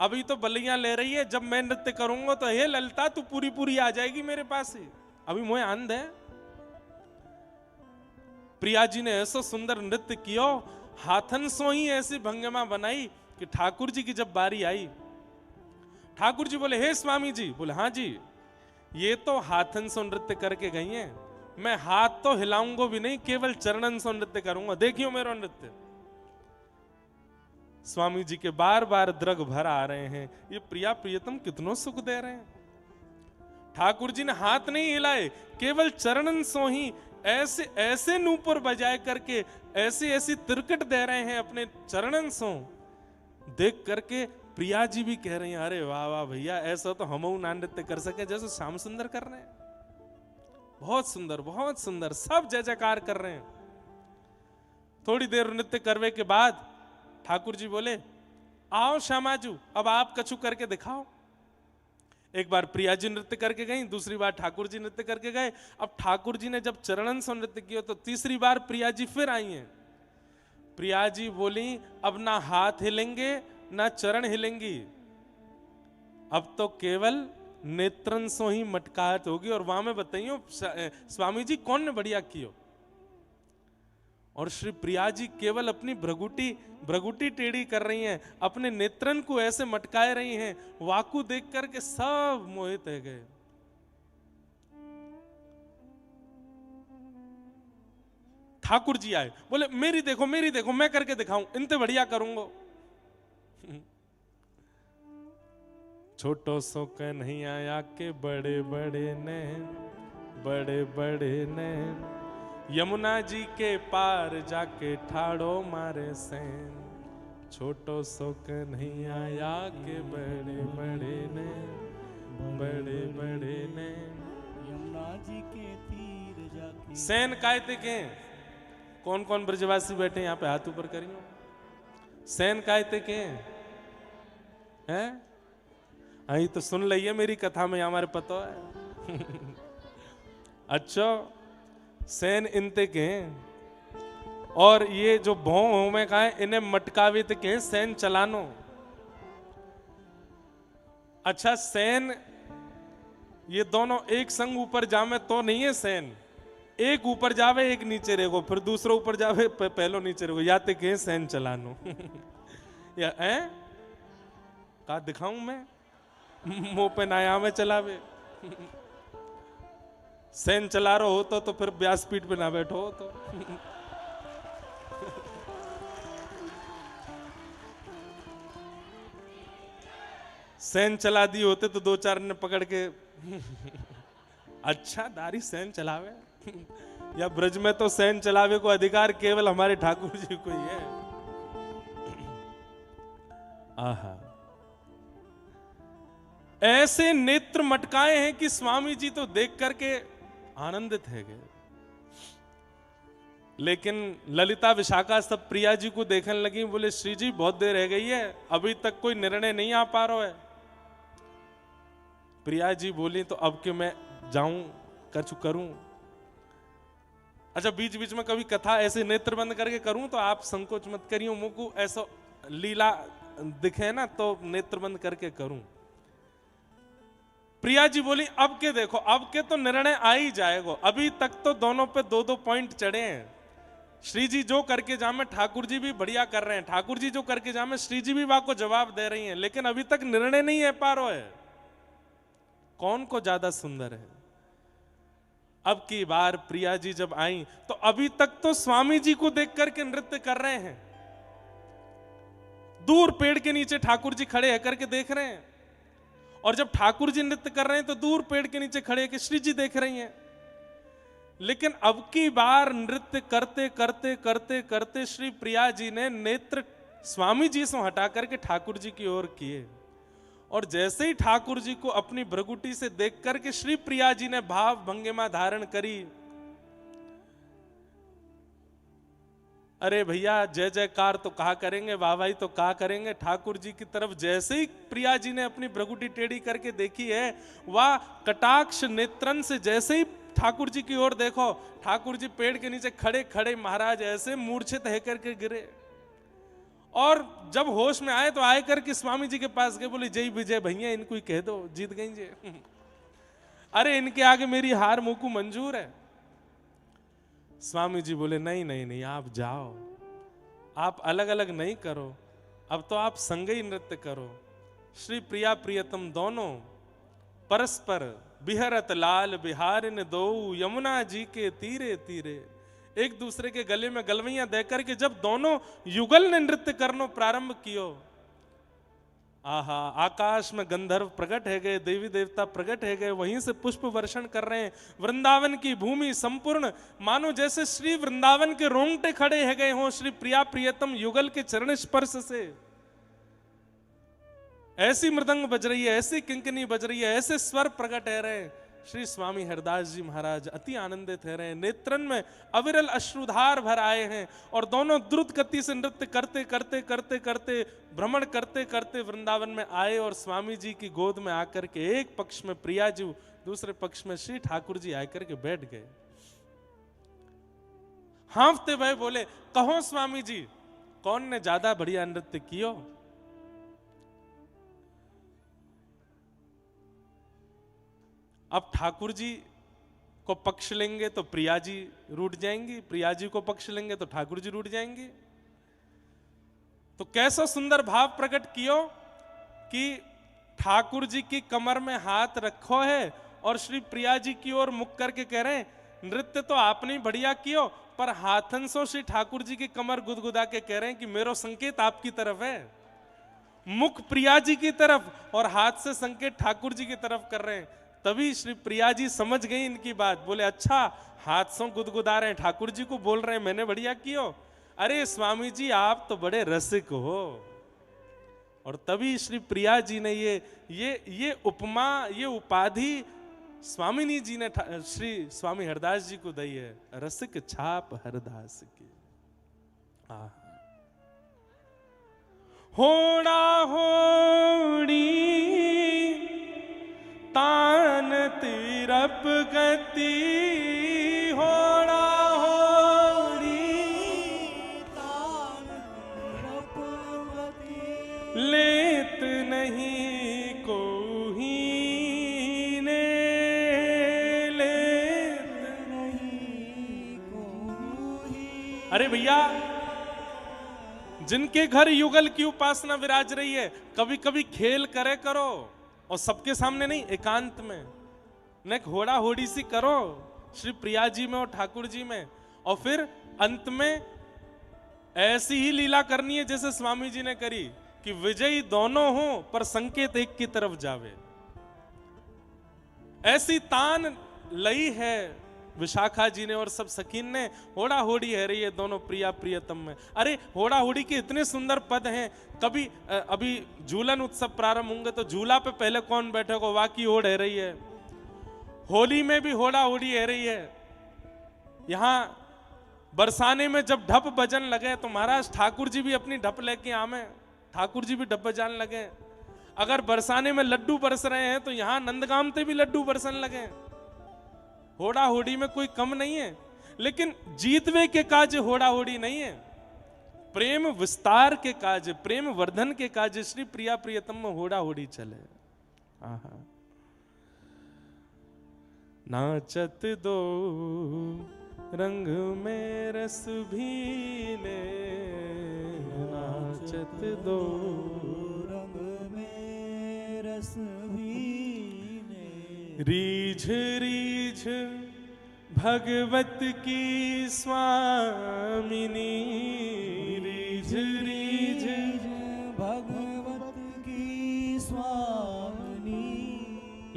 अभी तो बलियां ले रही है, जब मैं नृत्य करूंगा तो हे ललिता तू पूरी पूरी आ जाएगी मेरे पास ही, अभी मोए आंध है। प्रिया जी ने ऐसा सुंदर नृत्य किया, हाथन सो ही ऐसी भंगिमा बनाई कि ठाकुर जी की जब बारी आई, ठाकुर जी बोले हे स्वामी जी, बोले हाँ जी, ये तो हाथन सो नृत्य करके गई हैं, मैं हाथ तो हिलाऊंगा भी नहीं, केवल चरणन सो नृत्य करूंगा, देखियो मेरा नृत्य। स्वामी जी के बार बार द्रग भर आ रहे हैं, ये प्रिया प्रियतम कितनों सुख दे रहे हैं। ठाकुर जी ने हाथ नहीं हिलाए, केवल चरणन सो ही ऐसे ऐसे नूपुर बजाए करके ऐसी ऐसी तिरकट दे रहे हैं अपने चरणन सो। देख करके प्रिया जी भी कह रही हैं, अरे वाह वाह भैया, ऐसा तो हम ना नृत्य कर सके जैसे श्याम सुंदर कर रहे हैं, बहुत सुंदर बहुत सुंदर, सब जय जयकार कर रहे हैं। थोड़ी देर नृत्य करने के बाद ठाकुर जी बोले, आओ श्यामाजू, अब आप कछु करके दिखाओ। एक बार प्रिया जी नृत्य करके गई, दूसरी बार ठाकुर जी नृत्य करके गए। अब ठाकुर जी ने जब चरणन से नृत्य किया तो तीसरी बार प्रिया जी फिर आई हैं। प्रिया जी बोली, अब ना हाथ हिलेंगे ना चरण हिलेंगी, अब तो केवल नेत्रन से ही मटकाहट होगी। और वहां में बताइयो स्वामी जी कौन ने बढ़िया कियो। और श्री प्रिया जी केवल अपनी भ्रगुटी टेढ़ी कर रही हैं, अपने नेत्रन को ऐसे मटकाए रही हैं, वाकु देख करके सब मोहित रह गए। ठाकुर जी आए, बोले मेरी देखो मैं करके दिखाऊं, इनते बढ़िया करूंगा। छोटो सो कन्हैया आया के बड़े बड़े नैन, यमुना जी के पार जाके ठाड़ो मारे सैन। छोटो सो कन्हैया आया के बड़े नैन, यमुना जी के तीर जाके। सैन कायते के कौन कौन ब्रजवासी बैठे यहाँ पे हाथ ऊपर करियो। सैन कायते के हैं, आई तो सुन लिया मेरी कथा में, हमारे पता है। अच्छा, सैन इनते के हैं, और ये जो भों में कहा है इन्हें मटकावित के सैन चलानो। अच्छा, सैन ये दोनों एक संग ऊपर जावे तो नहीं है सैन, एक ऊपर जावे एक नीचे रहेगो, फिर दूसरा ऊपर जावे पहलो नीचे रहेगो, या ते के सैन चलानो। या का दिखाऊं मैं, मुंह पे नाया में चलावे। सैन चला रहा हो तो फिर व्यासपीठ पे ना बैठो तो। सैन चला दी होते तो दो चार ने पकड़ के अच्छा दारी सैन चलावे। या ब्रज में तो सैन चलावे को अधिकार केवल हमारे ठाकुर जी को ही है। आहा, ऐसे नेत्र मटकाए हैं कि स्वामी जी तो देख करके आनंदित है गए। लेकिन ललिता विशाखा सब प्रिया जी को देखने लगी, बोले श्री जी बहुत देर रह गई है, अभी तक कोई निर्णय नहीं आ पा रहा है। प्रिया जी बोली तो अब कि मैं जाऊं कछु करूं। अच्छा, बीच बीच में कभी कथा ऐसे नेत्र बंद करके करूं तो आप संकोच मत करियो, मुझको ऐसा लीला दिखे ना तो नेत्र बंद करके करूं। प्रिया जी बोली अब के देखो, अब के तो निर्णय आ ही जाएगा, अभी तक तो दोनों पे दो दो पॉइंट चढ़े हैं। श्री जी जो करके जामे ठाकुर जी भी बढ़िया कर रहे हैं, ठाकुर जी जो करके जामे श्री जी भी वहां को जवाब दे रही हैं, लेकिन अभी तक निर्णय नहीं है पा रहा है कौन को ज्यादा सुंदर है। अब की बार प्रिया जी जब आई तो अभी तक तो स्वामी जी को देख करके नृत्य कर रहे हैं, दूर पेड़ के नीचे ठाकुर जी खड़े है करके देख रहे हैं, और जब ठाकुर जी नृत्य कर रहे हैं तो दूर पेड़ के नीचे खड़े के श्री जी देख रही हैं। लेकिन अब की बार नृत्य करते करते करते करते श्री प्रिया जी ने नेत्र स्वामी जी से हटा करके ठाकुर जी की ओर किए, और जैसे ही ठाकुर जी को अपनी भ्रगुटी से देख करके श्री प्रिया जी ने भाव भंगिमा धारण करी। अरे भैया जय जयकार तो कहा करेंगे, वाह वाही तो कहा करेंगे, ठाकुर जी की तरफ जैसे ही प्रिया जी ने अपनी भ्रगुटी टेढ़ी करके देखी है, वह कटाक्ष नेत्रन से जैसे ही ठाकुर जी की ओर देखो, ठाकुर जी पेड़ के नीचे खड़े खड़े महाराज ऐसे मूर्छित है करके गिरे। और जब होश में आए तो आए करके स्वामी जी के पास गए, बोले जय विजय भैया, इनको ही कह दो जीत गई जी। अरे इनके आगे मेरी हार मुकु मंजूर है। स्वामी जी बोले नहीं नहीं नहीं, आप जाओ, आप अलग अलग नहीं करो, अब तो आप संग ही नृत्य करो। श्री प्रिया प्रियतम दोनों परस्पर बिहरत लाल बिहारिन दो, यमुना जी के तीरे तीरे, एक दूसरे के गले में गलवैयां देकर के जब दोनों युगल ने नृत्य करनो प्रारंभ कियो, आहा, आकाश में गंधर्व प्रकट है गए, देवी देवता प्रकट है गए, वहीं से पुष्प वर्षण कर रहे हैं। वृंदावन की भूमि संपूर्ण मानो जैसे श्री वृंदावन के रोंगटे खड़े है गए हों श्री प्रिया प्रियतम युगल के चरण स्पर्श से। ऐसी मृदंग बज रही है, ऐसी किंकनी बज रही है, ऐसे स्वर प्रकट है रहे। श्री स्वामी हरदास जी महाराज अति आनंदित है रहे, नेत्रन में अविरल अश्रुधार भर आए हैं और दोनों द्रुत गति से नृत्य करते करते करते करते भ्रमण करते करते वृंदावन में आए और स्वामी जी की गोद में आकर के एक पक्ष में प्रिया जी, दूसरे पक्ष में श्री ठाकुर जी आकर के बैठ गए। हाँफते भय बोले, कहो स्वामी जी, कौन ने ज्यादा बढ़िया नृत्य कियो? अब ठाकुर जी को पक्ष लेंगे तो प्रिया जी रूठ जाएंगी, प्रिया जी को पक्ष लेंगे तो ठाकुर जी रूठ जाएंगे। तो कैसा सुंदर भाव प्रकट कियो कि ठाकुर जी की कमर में हाथ रखो है और श्री प्रिया जी की ओर मुख करके कह रहे हैं, नृत्य तो आपने ही बढ़िया कियो, पर हाथन सो श्री ठाकुर जी की कमर गुदगुदा के कह रहे हैं कि मेरो संकेत आपकी तरफ है। मुख प्रिया जी की तरफ और हाथ से संकेत ठाकुर जी की तरफ कर रहे हैं। तभी श्री प्रिया जी समझ गई इनकी बात, बोले अच्छा, हाथ से गुदगुदा रहे हैं, ठाकुर जी को बोल रहे हैं मैंने बढ़िया कियो। अरे स्वामी जी आप तो बड़े रसिक हो। और तभी श्री प्रिया जी ने ये उपमा, ये उपाधि स्वामिनी जी ने श्री स्वामी हरदास जी को दी है, रसिक छाप हरदास की। होड़ा होड़ी तान तिरप गति, होड़ा होड़ी तान तिरप गति, लेत नहीं कोही ने, लेत नहीं कोई। अरे भैया, जिनके घर युगल की उपासना विराज रही है, कभी कभी खेल करे करो, और सबके सामने नहीं, एकांत में न घोड़ा होड़ी सी करो श्री प्रिया जी में और ठाकुर जी में, और फिर अंत में ऐसी ही लीला करनी है जैसे स्वामी जी ने करी कि विजयी दोनों हो पर संकेत एक की तरफ जावे। ऐसी तान लई है विशाखा जी ने और सब सखीन ने, होड़ा होड़ी है रही है दोनों प्रिया प्रियतम में। अरे होड़ा होड़ी के इतने सुंदर पद हैं। कभी अभी झूलन उत्सव प्रारंभ होंगे तो झूला पे पहले कौन बैठेगा, वाकी होड़ है रही है। होली में भी होड़ा होड़ी है रही है। यहां बरसाने में जब ढप बजन लगे तो महाराज ठाकुर जी भी अपनी ढप लेके आमे, ठाकुर जी भी ढप बजाने लगे। अगर बरसाने में लड्डू बरस रहे हैं तो यहां नंदगाम से भी लड्डू बरसन लगे। होड़ा होड़ी में कोई कम नहीं है, लेकिन जीतवे के काज होड़ा होड़ी नहीं है, प्रेम विस्तार के काज, प्रेम वर्धन के काज श्री प्रिया प्रियतम में होड़ा होड़ी चले। आहा, नाचत दो रंग में रस भीने, नाचत दो रंग में रस भीने, रीझ रीझ भगवत की स्वामिनी, रीझ रीझ भगवत की स्वामिनी,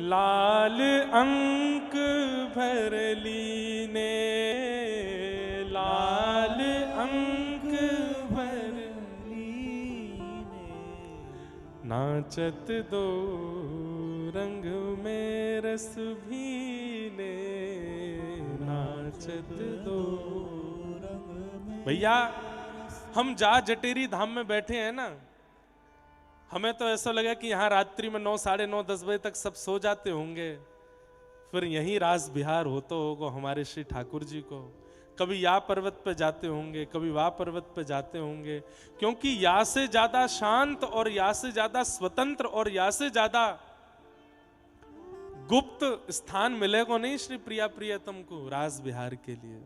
लाल अंक भर लीने, लाल अंक भर लीने, नाचत दो रंग में रस भीने, नाचत दो। रंग में भैया हम जा जटेरी धाम में बैठे हैं ना, हमें तो ऐसा लगा कि यहाँ रात्रि में 9, साढ़े 9, 10 बजे तक सब सो जाते होंगे, फिर यहीं रास बिहार होता होगा हमारे श्री ठाकुर जी को। कभी या पर्वत पे जाते होंगे, कभी वह पर्वत पे जाते होंगे, क्योंकि या से ज्यादा शांत और या से ज्यादा स्वतंत्र और या से ज्यादा गुप्त स्थान मिलेगा नहीं श्री प्रिया प्रियतम को रास बिहार के लिए।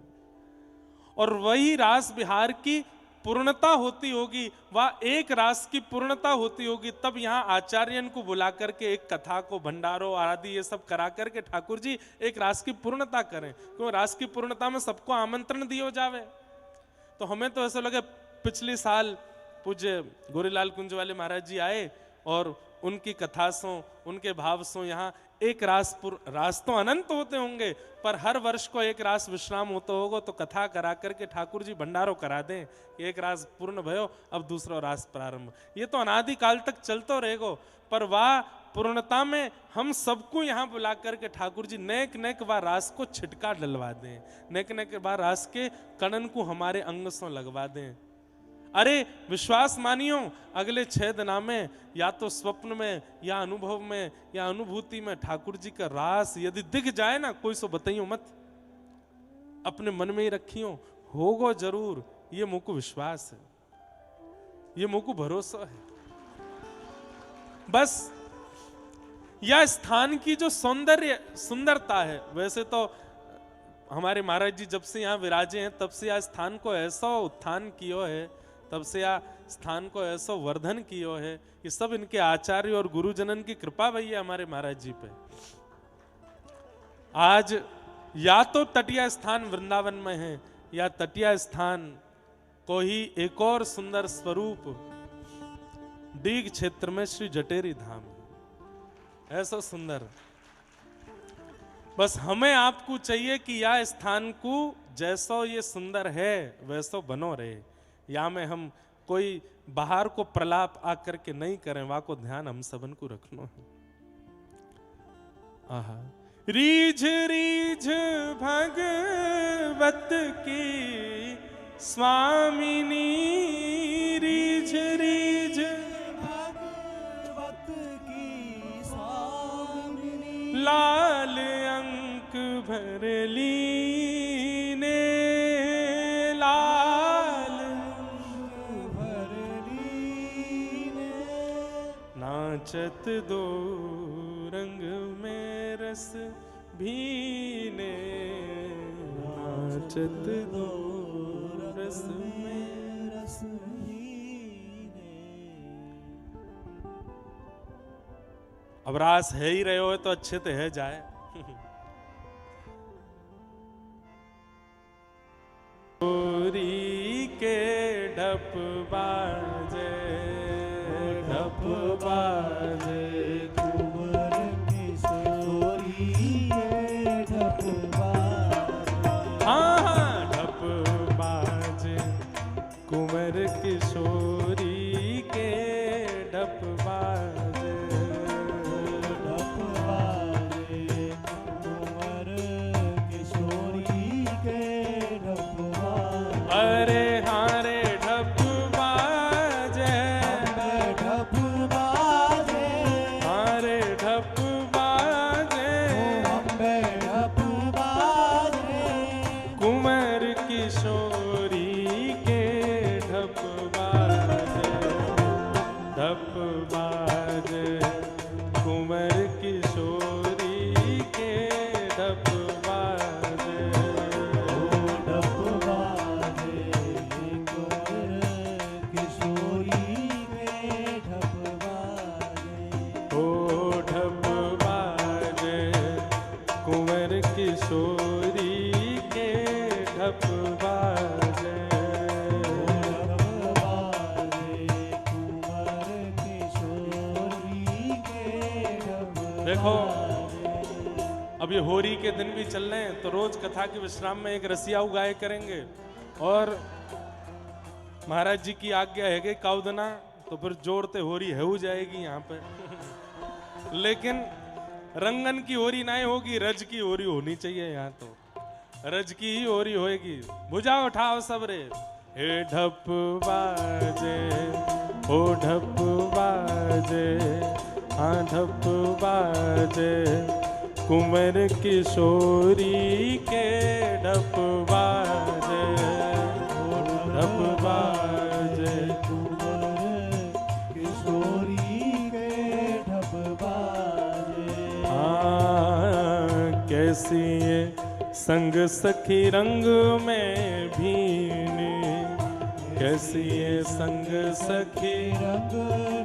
और वही रास बिहार की पूर्णता होती होगी, वह एक रास की पूर्णता होती होगी, तब यहाँ आचार्यन को बुला करके एक कथा को भंडारो आदि ये सब करा करके ठाकुर जी एक रास की पूर्णता करें, क्यों रास की पूर्णता में सबको आमंत्रण दियो जावे। तो हमें तो ऐसा लगे, पिछले साल पूज्य गोरीलाल कुंज वाले महाराज जी आए और उनकी कथा सो, उनके भाव सो यहाँ एक रास तो अनंत होते होंगे, पर हर वर्ष को एक रास विश्राम होता होगा, तो कथा करा करके ठाकुर जी भंडारो करा दें, एक रास पूर्ण भयो अब दूसरा रास प्रारंभ। ये तो अनादि काल तक चलता रहेगा, पर वह पूर्णता में हम सबको यहाँ बुला करके ठाकुर जी नेक नेक वह रास को छिटका डलवा दें, नेक नेक वह रास के कणन को हमारे अंग से लगवा दें। अरे विश्वास मानियो, अगले 6 दिना में या तो स्वप्न में या अनुभव में या अनुभूति में ठाकुर जी का रास यदि दिख जाए ना, कोई सो बताइयो मत, अपने मन में ही रखियो, होगो जरूर, ये मुझको विश्वास है, ये मुझको भरोसा है। बस यह स्थान की जो सुंदरता है, वैसे तो हमारे महाराज जी जब से यहाँ विराजे हैं तब से यह स्थान को ऐसा उत्थान कियो है, तब से यह स्थान को ऐसा वर्धन कियो है, ये सब इनके आचार्य और गुरुजनन की कृपा भई है हमारे महाराज जी पे। आज या तो तटीय स्थान वृंदावन में है, या तटीय स्थान को ही एक और सुंदर स्वरूप डीग क्षेत्र में श्री जटेरी धाम, ऐसा सुंदर। बस हमें आपको चाहिए कि यह स्थान को जैसो ये सुंदर है वैसो बनो रहे, या में हम कोई बाहर को प्रलाप आकर के नहीं करें, वहां को ध्यान हम सबन को रखना है। आहा, रीझ रीझ भगवत की स्वामिनी, रीझ रीझ भगवत की स्वामिनी, लाल अंक भर लीने, लाल भर लीने, नाचत दो रंग में रस भीने, नाचत दो रस में रस भीने। अब रास है ही रहे हो तो अच्छे तो है जाए। गोरी के ढप बाजे, ढप बाजे, कुंवर किशोरी के ढप बाजे, हाँ हाँ ढप बाजे, कुंवर किशोरी के ढप बाजे, ढप बाजे, कुंवर किशोरी के ढप बाजे। अरे हाँ रे ढप बाजे, ढप बाजे, हाँ रे ढप बाजे, अम्बे ढप बाजे, कुंवर किशोरी के ढप बाजे, ढप बाजे, कुंवर किशोरी के ढप बाजे, ढप बाजे, कुंवर किशोरी के ढप बाजे। ओ ढप बाजे, कुंवर किशोरी के ढप बाजे। देखो अब ये होरी के दिन भी चल रहे हैं, तो रोज कथा के विश्राम में एक रसिया उगाए करेंगे, और महाराज जी की आज्ञा है कि काउदना, तो फिर जोड़ते होरी है हो जाएगी यहाँ पे। लेकिन रंगन की होरी नहीं होगी, रज की होरी होनी चाहिए यहाँ, तो रज की ही होरी होएगी। भुजा उठाओ सब रे, हे ढप बाजे, ओ ढप बाजे, हाँ ढप बाजे, कुंवर किशोरी के ढप बाजे, ढप बाजे, किशोरी के ढप बाजे। हाँ कैसी ये संग सखी रंग में भीनी, कैसी ये संग सखी रंग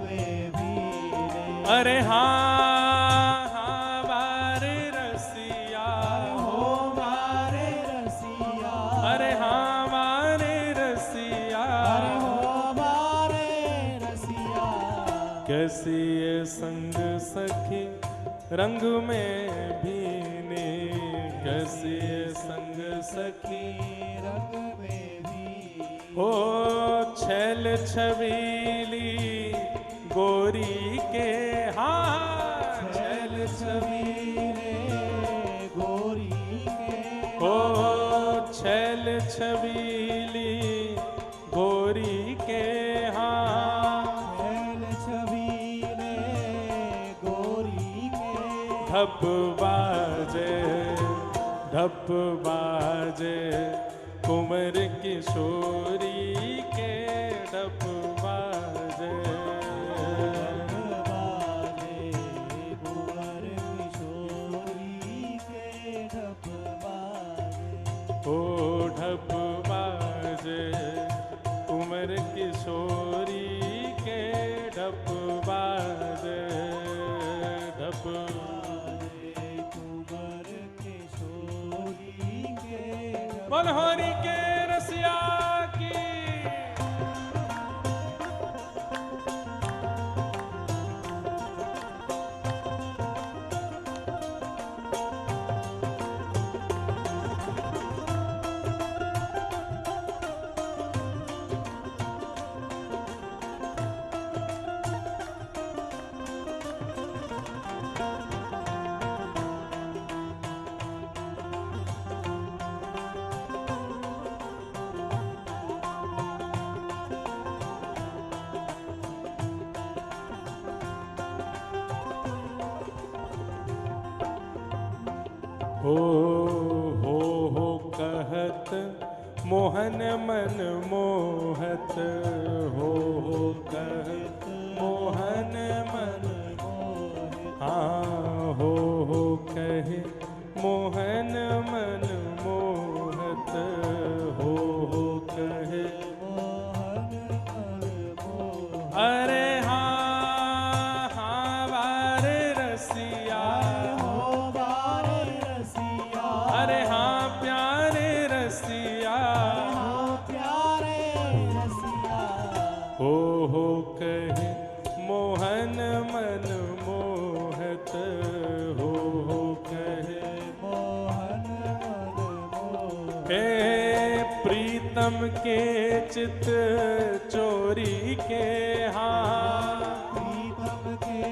में भीने। अरे हाँ हाँ बारे रसिया, हो मारे रसिया, अरे हाँ मारे रसिया, अरे हो मारे रसिया। कैसी ये संग सखी रंग में भीनी, कैसी ये संग सखी रंग में भी। हो छैल छबीली गोरी के, हाँ छैल छबीले गोरी के। हो छैल छबीली गोरी के, हाँ छैल छबीले गोरी के। ढप बाजे, ढप बाजे, कुंवर किशोरी के ढप बाजे, बाजे कुंवर किशोरी के ढप बाजे। ओ ढप बाजे, कुंवर किशोरी के ढप बाजे, ढप बाजे कुंवर किशोरी के ढप। मनोहरी के रसिया की। हो कहत मोहन मन मोहत, हो कहत मोहन मन, हाँ हो कहे मोहन मन मोहत, हो कहे मोहन मन मोह। अरे हाँ हाँ बारे रसिया, हो बारे रसिया, अरे हाँ प्यारे रसिया, हाँ प्यारे रसिया। हो कहे मोहन मन मोहत, हो कहे मोहन मन मोह। हे प्रीतम के चित चोरी के, हाँ प्रीतम के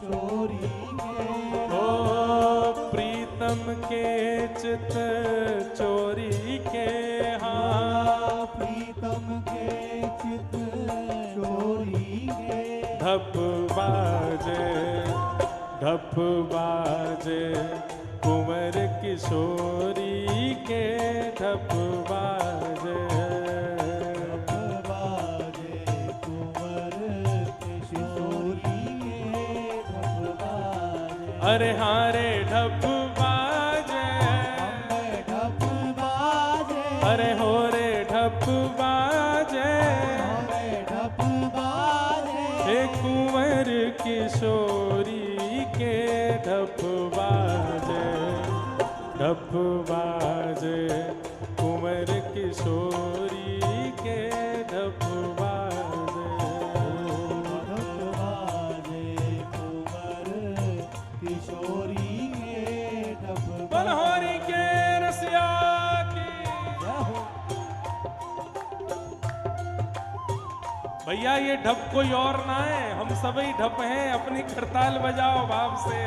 चोरी के। हो प्रीतम के चित चोरी के, हाँ प्रीतम के चित चोरी के। ढप बाजे, ढप बाजे, कुंवर किशोरी के ढप बाजे, ढप बाजे कुंवर किशोरी के ढप बाजे। अरे हाँ रे ढप बाजे, अम्बे ढप बाजे। अरे हो रे ढप बाजे, अम्बे ढप बाजे। हे कुंवर किशोरी के ढप बाजे, ढप बाजे, कुंवर किशोरी के ढप बाजे, ढप बाजे कुंवर किशोरी के ढप बाजे। मनोहरी के रसिया की। भैया ये ढप कोई और ना है, हम सभी ढप हैं, अपनी करताल बजाओ भाव से।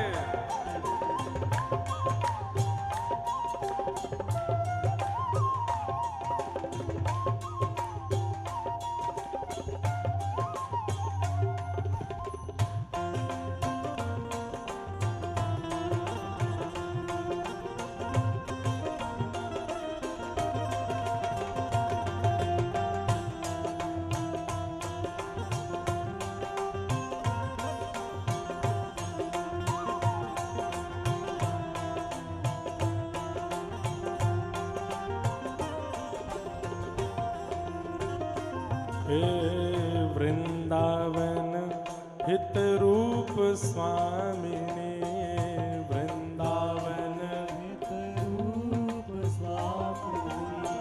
हे वृंदावन हित रूप स्वामिनी, वृंदावन हित रूप स्वामिनी,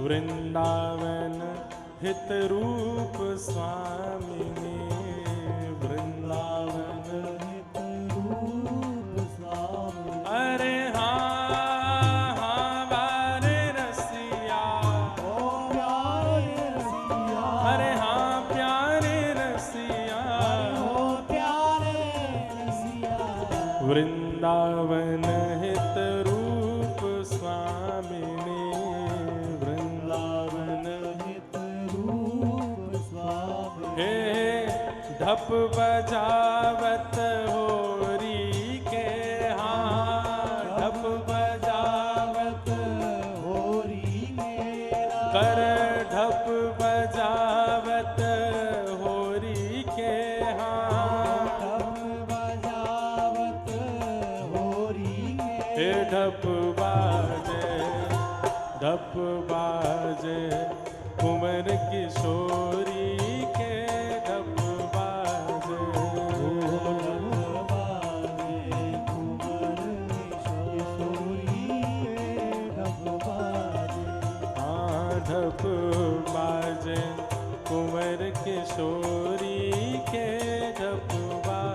वृंदावन हित रूप स्वामिनी, वृंदावन हित रूप स्वामिनी। अरे हाँ हाँ बारे रसिया, ओ प्यारे रसिया, अरे हाँ प्यारे रसिया, ओ प्यारे रसिया, वृंदावन हित रूप स्वामिनी, वृंदावन हित रूप स्वामिनी। हे ढप बजावत होरी के, हाँ ढप बजावत होरी मेरा, कर ढप बजावत होरी के, हाँ ढप बजावत होरी हे मेरा। ढप बाजे कुंवर किशोरी के, ढप बाजे हाँ ढप बाजे कुंवर किशोरी के, ढप बाजे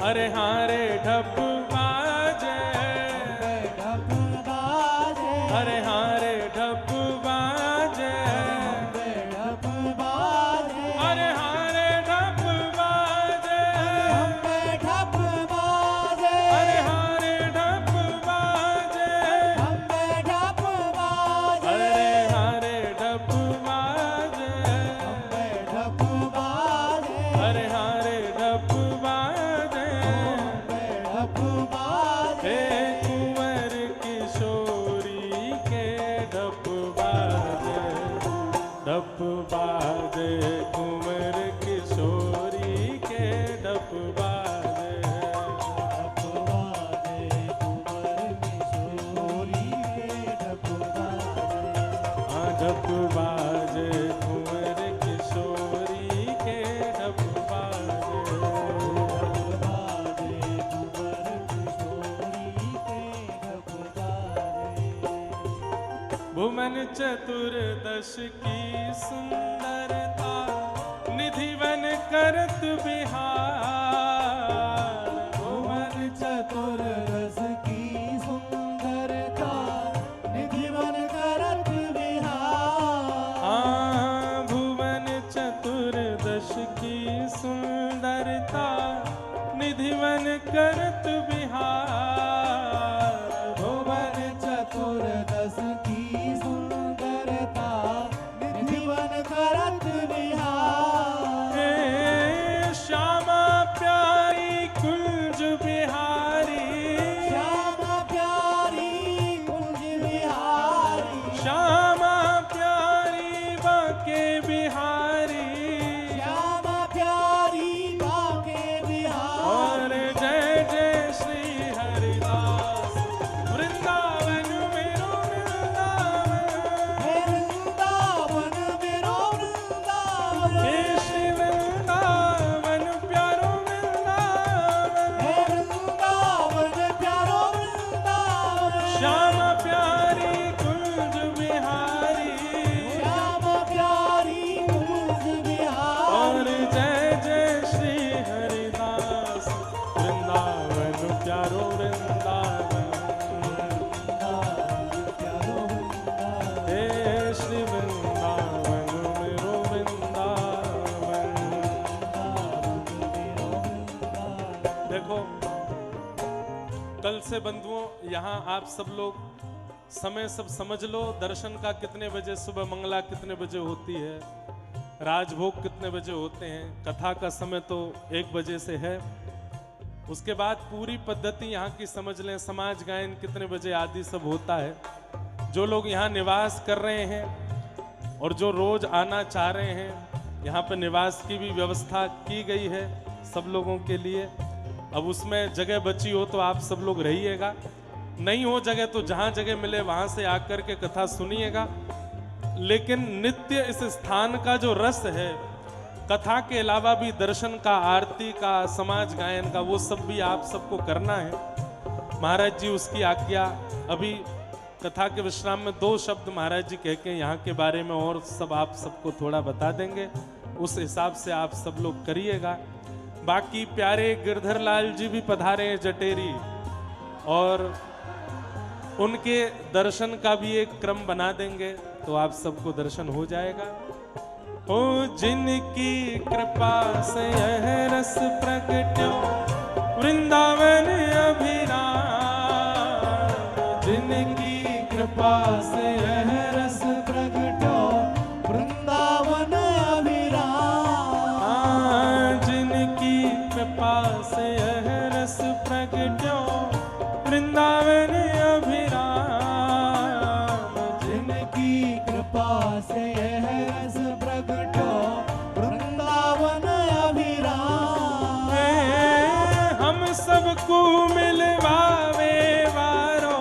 अरे हाँ रे ढप बाजे, अरे हाँ रे ढप बाजे, अरे हाँ रे ढप बाजे, अरे हाँ रे ढप बाजे, अरे हाँ रे ढप बाजे, अरे हाँ रे ढप बाजे, हे कुंवर किशोरी के ढप बाजे, ढप बाजे कुंवर किशोरी के ढप बाजे, हाँ ढप बाजे कुंवर किशोरी के ढप बाजे, भुवन चतुर्दश की सुंदरता, निधिवन करत बिहार, भुवन चतुर्दश की सुंदरता, निधिवन करत बिहार। हाँ भुवन चतुर्दश की सुंदरता, निधिवन करत बिहार, भुवन चतुर्दश की सुंदरता, निधिवन करत बिहार। हे श्यामा प्यारी कुंज बिहारी, श्यामा प्यारी कुंज बिहारी, श्यामा प्यारी बाके बिहारी, श्यामा प्यारी बाके बिहारी। और जय जय श्री हरिदास, वृंदावन मेरो वृंदावन, हे वृंदावन मेरो वृंदावन, हे श्री वृंदावन प्यारो वृंदावन, हे वृंदावन प्यारो वृंदावन। श्यामा प्यारी कुंज बिहारी, श्यामा प्यारी कुंज बिहारी। और जय जय श्री हरिदास, वृंदावन प्यारो वृंदावन, प्यारो वृंदावन, हे श्री वृंदावन मेरो वृंदावन। देखो कल से बंधुओं यहाँ आप सब लोग समय सब समझ लो, दर्शन का कितने बजे, सुबह मंगला कितने बजे होती है, राजभोग कितने बजे होते हैं, कथा का समय तो 1 बजे से है। उसके बाद पूरी पद्धति यहाँ की समझ लें, समाज गायन कितने बजे आदि सब होता है। जो लोग यहाँ निवास कर रहे हैं और जो रोज आना चाह रहे हैं, यहाँ पर निवास की भी व्यवस्था की गई है सब लोगों के लिए। अब उसमें जगह बची हो तो आप सब लोग रहिएगा, नहीं हो जगह तो जहां जगह मिले वहां से आकर के कथा सुनिएगा। लेकिन नित्य इस स्थान का जो रस है, कथा के अलावा भी दर्शन का, आरती का, समाज गायन का, वो सब भी आप सबको करना है। महाराज जी उसकी आज्ञा, अभी कथा के विश्राम में 2 शब्द महाराज जी कह के यहाँ के बारे में और सब आप सबको थोड़ा बता देंगे, उस हिसाब से आप सब लोग करिएगा। बाकी प्यारे गिरधर लाल जी भी पधारे हैं जटेरी, और उनके दर्शन का भी एक क्रम बना देंगे तो आप सबको दर्शन हो जाएगा। ओ जिनकी कृपा से यह रस प्रगट्यो वृंदावन अभिराम, जिनकी कृपा से यह रस प्रगट्यो वृंदावन अभिराम, जिनकी कृपा से यह रस प्रगट्यो वृंदावन अभिराम, जिनकी कृपा से यह रस प्रगट्यो वृंदावन अभिराम, हम सबको मिलवावे वारो,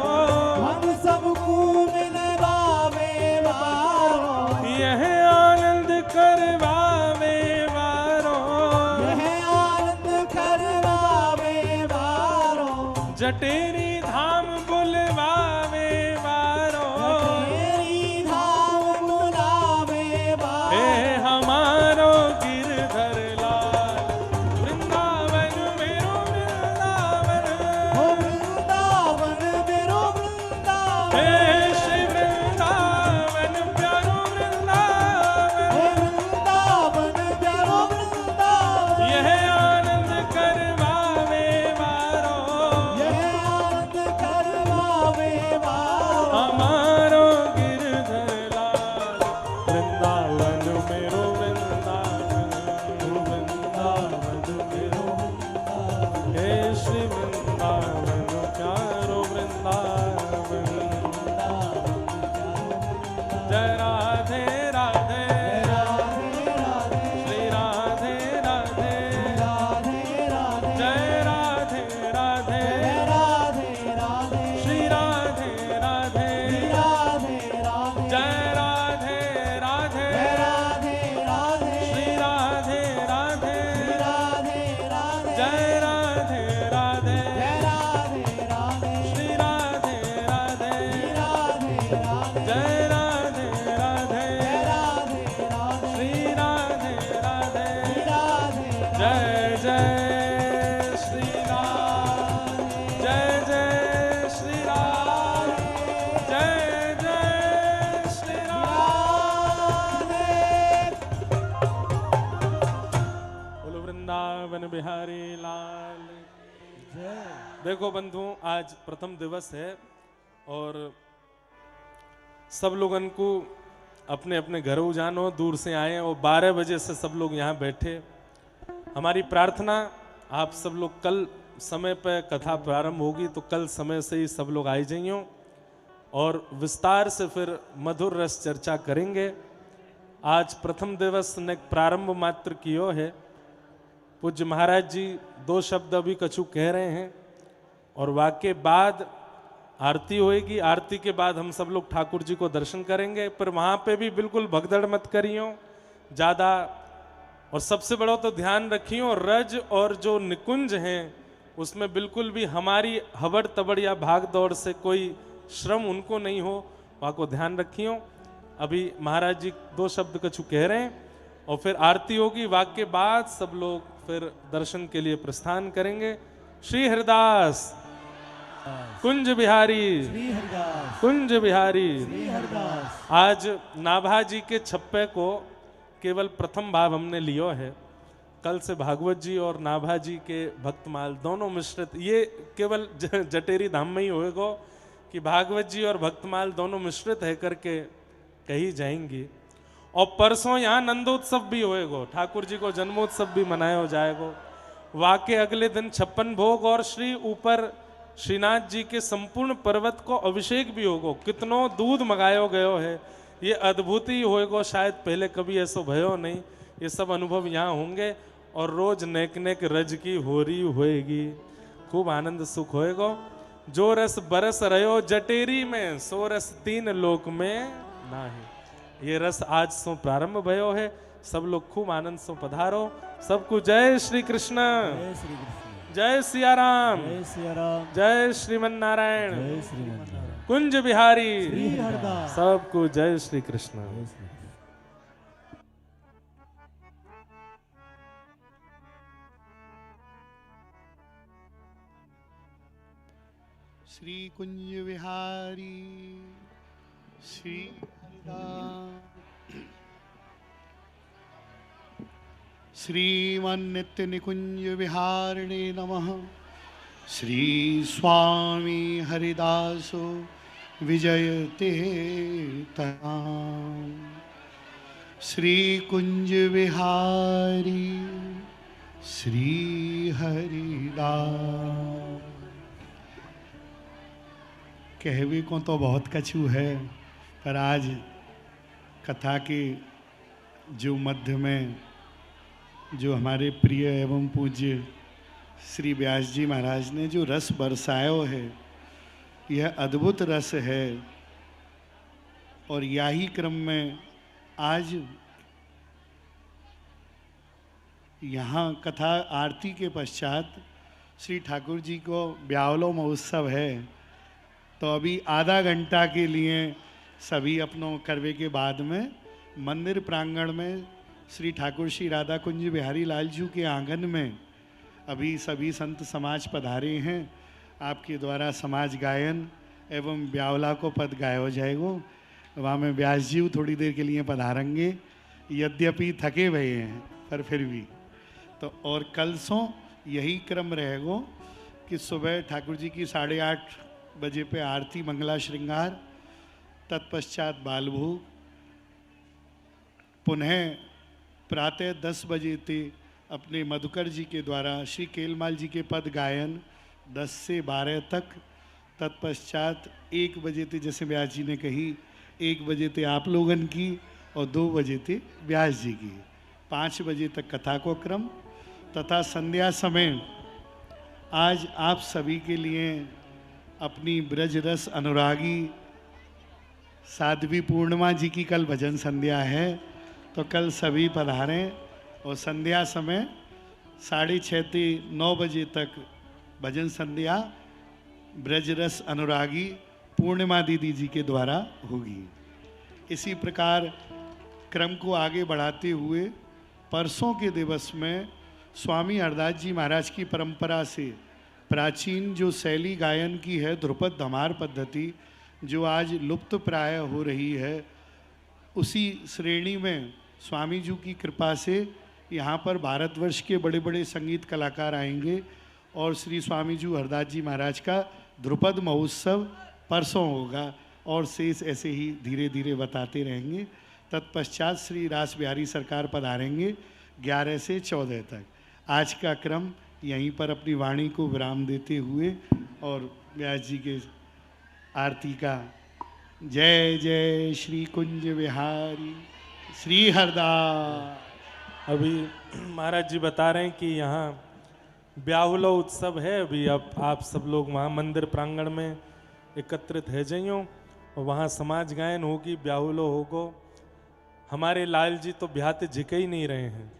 हम सबको मिलवावे वारो, यह आनंद करवावे वारो, यह आनंद करवावे वारो, जटेरी धाम बुलवावे वारो, तेरी धाम बुलावे वारो, हे हमारो गिरधर लाल वृंदावन मेरो वृंदावन, ओ वृंदावन मेरो वृंदावन, हे श्री वृंदावन प्यारो वृंदावन, ओ वृंदावन प्यारो वृंदावन, यह आनंद करवावे वारो, यह आनंद करवावे वारो, हमारो गिरधर लाल वृंदावन मेरो वृंदावन, वृंदावन मेरो वृंदावन, हे श्री वृंदावन प्यारो वृंदावन, जय राधे राधे, श्री राधे राधे, जय राधे राधे, श्री राधे राधे, जय राधे राधे, श्री राधे राधे, जय राधे राधे, श्री राधे राधे, जय राधे राधे, श्री राधे राधे, जय जय श्री राम, जय जय श्री राम, जय जय श्री राम। बोलो वृंदावन बिहारी लाल। देखो बंधु, आज प्रथम दिवस है और सब लोगन को अपने अपने घरों जानो, दूर से आए और 12 बजे से सब लोग यहाँ बैठे। हमारी प्रार्थना, आप सब लोग कल समय पर कथा प्रारंभ होगी तो कल समय से ही सब लोग आई जाइयो और विस्तार से फिर मधुर रस चर्चा करेंगे। आज प्रथम दिवस ने प्रारंभ मात्र कियो है। पूज्य महाराज जी 2 शब्द अभी कछु कह रहे हैं और वाके बाद आरती होएगी। आरती के बाद हम सब लोग ठाकुर जी को दर्शन करेंगे, पर वहां पे भी बिल्कुल भगदड़ मत करियो ज्यादा। और सबसे बड़ा तो ध्यान रखियो, रज और जो निकुंज हैं उसमें बिल्कुल भी हमारी हबड़ तबड़ या भाग दौड़ से कोई श्रम उनको नहीं हो, वहां को ध्यान रखियो। अभी महाराज जी 2 शब्द कछु कह रहे हैं और फिर आरती होगी। वाक के बाद सब लोग फिर दर्शन के लिए प्रस्थान करेंगे। श्री हरिदास कुंज बिहारी, श्री हरिदास, कुंज बिहारी। श्री हरिदास। आज नाभा जी के छप्पे को केवल प्रथम भाव हमने लियो है। कल से भागवत जी और नाभा जी के भक्तमाल दोनों मिश्रित, ये केवल जटेरी धाम में ही होएगा कि भागवत जी और भक्तमाल दोनों मिश्रित है करके कही जाएंगी। और परसों यहाँ नंदोत्सव भी होएगा, ठाकुर जी को जन्मोत्सव भी मनाया हो जाएगा। वाके अगले दिन 56 भोग और श्री ऊपर श्रीनाथ जी के संपूर्ण पर्वत को अभिषेक भी होगा। कितनों दूध मंगायो गयो है, ये अद्भुत ही होएगा, शायद पहले कभी ऐसा भयो नहीं। ये सब अनुभव यहाँ होंगे और रोज नेक नेक रज की होरी होएगी, खूब आनंद सुख होएगो। जो रस बरस रहो जटेरी में, सो रस तीन लोक में नाही। ये रस आज सो प्रारंभ भयो है, सब लोग खूब आनंद से पधारो। सबको जय श्री कृष्ण, जय श्री कृष्ण, जय सिया राम, जय सिया राम, जय श्रीमन नारायण, जय श्रीमन कुंज बिहारी, श्री हरदास। सबको जय श्री कृष्ण। जय श्री कृष्ण। श्री कुंज विहारी श्री हरिदास। श्रीमन्नित्य निकुंज विहारिणे नमः। श्री स्वामी हरिदासो विजयते ताम्। श्री कुंज विहारी श्री हरिदास। कहवे को तो बहुत कछु है, पर आज कथा के जो मध्य में जो हमारे प्रिय एवं पूज्य श्री व्यास जी महाराज ने जो रस बरसायो है, यह अद्भुत रस है। और यही क्रम में आज यहाँ कथा आरती के पश्चात श्री ठाकुर जी को ब्यावलो महोत्सव है, तो अभी आधा घंटा के लिए सभी अपनों करवे के बाद में मंदिर प्रांगण में श्री ठाकुर श्री राधा कुंज बिहारी लाल जी के आंगन में अभी सभी संत समाज पधारे हैं। आपके द्वारा समाज गायन एवं ब्यावला को पद गाया जाएगा। वहाँ में व्यास जी थोड़ी देर के लिए पधारेंगे, यद्यपि थके हुए हैं पर फिर भी। तो और कल सो यही क्रम रहेगा कि सुबह ठाकुर जी की 8:30 बजे पे आरती मंगला श्रृंगार, तत्पश्चात बालभोग, पुनः प्रातः 10 बजे ते अपने मधुकर जी के द्वारा श्री केलमाल जी के पद गायन 10 से 12 तक। तत्पश्चात 1 बजे ते जैसे व्यास जी ने कही 1 बजे ते आप लोगन की और 2 बजे ते व्यास जी की। 5 बजे तक कथा को क्रम तथा संध्या समय आज आप सभी के लिए अपनी ब्रज रस अनुरागी साध्वी पूर्णिमा जी की कल भजन संध्या है, तो कल सभी पधारें। और संध्या समय 6:30 से 9 बजे तक भजन संध्या ब्रज रस अनुरागी पूर्णिमा दीदी जी के द्वारा होगी। इसी प्रकार क्रम को आगे बढ़ाते हुए परसों के दिवस में स्वामी हरदास जी महाराज की परंपरा से प्राचीन जो शैली गायन की है ध्रुपद धमार पद्धति, जो आज लुप्त प्राय हो रही है, उसी श्रेणी में स्वामी जी की कृपा से यहाँ पर भारतवर्ष के बड़े बड़े संगीत कलाकार आएंगे और श्री स्वामी जी हरदास जी महाराज का ध्रुपद महोत्सव परसों होगा और शेष ऐसे ही धीरे धीरे बताते रहेंगे। तत्पश्चात श्री रास बिहारी सरकार पधारेंगे 11 से 14 तक। आज का क्रम यहीं पर अपनी वाणी को विराम देते हुए और व्यास जी के आरती का जय जय श्री कुंज विहारी श्री हरदास। अभी महाराज जी बता रहे हैं कि यहाँ ब्याहुलो उत्सव है। अभी अब आप सब लोग वहाँ मंदिर प्रांगण में एकत्रित है जाइयो और वहाँ समाज गायन होगी, ब्याहुलो होगो। हमारे लाल जी तो ब्याहते झिके ही नहीं रहे हैं,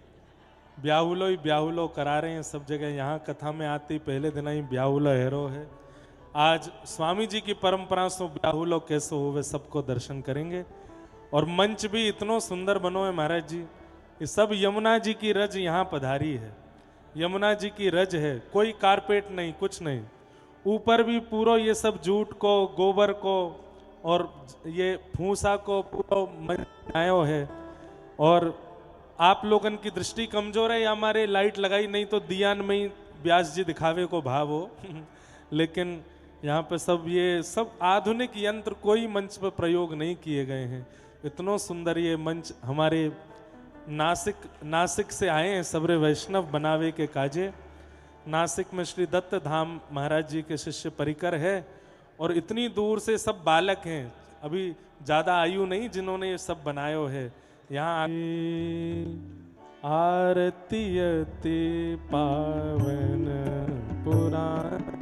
ब्याहुलो ही ब्याहुलो करा रहे हैं सब जगह। यहाँ कथा में आते ही पहले दिन ही ब्याहुलो हेरो है। आज स्वामी जी की परंपरा से ब्याहुलो कैसे हो वे सबको दर्शन करेंगे। और मंच भी इतनो सुंदर बनो है महाराज जी, ये सब यमुना जी की रज यहाँ पधारी है, यमुना जी की रज है, कोई कारपेट नहीं, कुछ नहीं। ऊपर भी पूरा ये सब जूट को, गोबर को और ये फूसा को पूरा बनायो है। और आप लोगन की दृष्टि कमजोर है या हमारे लाइट लगाई नहीं तो दियान में ही व्यास जी दिखावे को भाव हो लेकिन यहाँ पे सब ये सब आधुनिक यंत्र कोई मंच पर प्रयोग नहीं किए गए हैं। इतनो सुंदर ये मंच हमारे नासिक से आए हैं सबरे वैष्णव बनावे के काजे। नासिक में श्री दत्त धाम महाराज जी के शिष्य परिकर है और इतनी दूर से सब बालक हैं, अभी ज़्यादा आयु नहीं जिन्होंने ये सब बनायो है। यहाँ आरती अति पावन पुराण।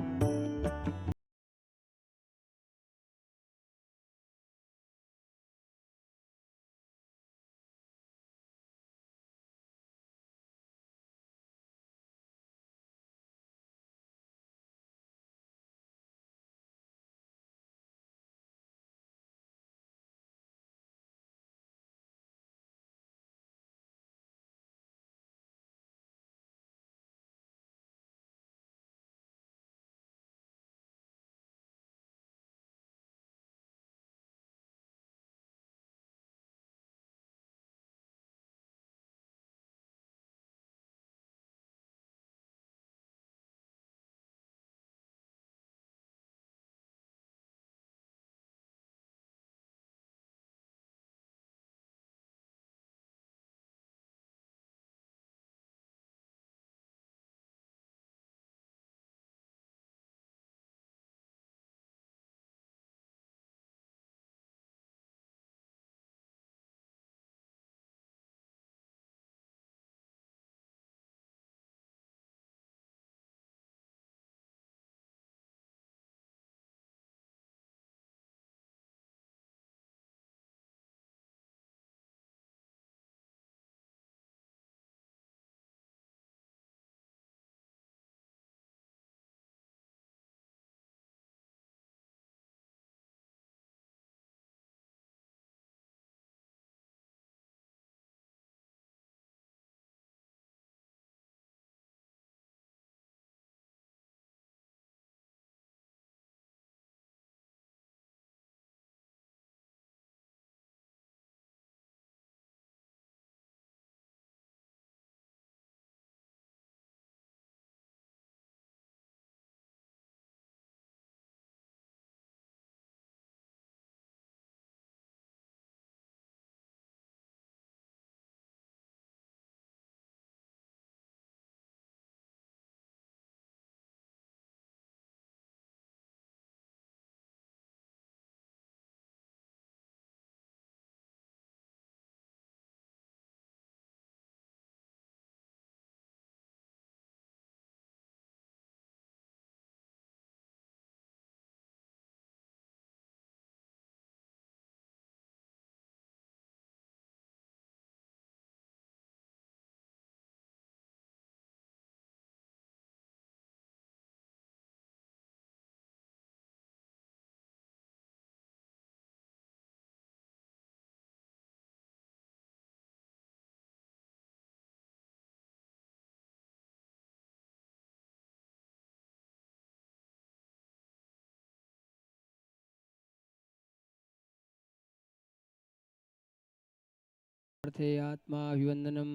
अर्थे आत्मा अभिवंदनम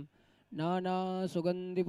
नाना सुगंधि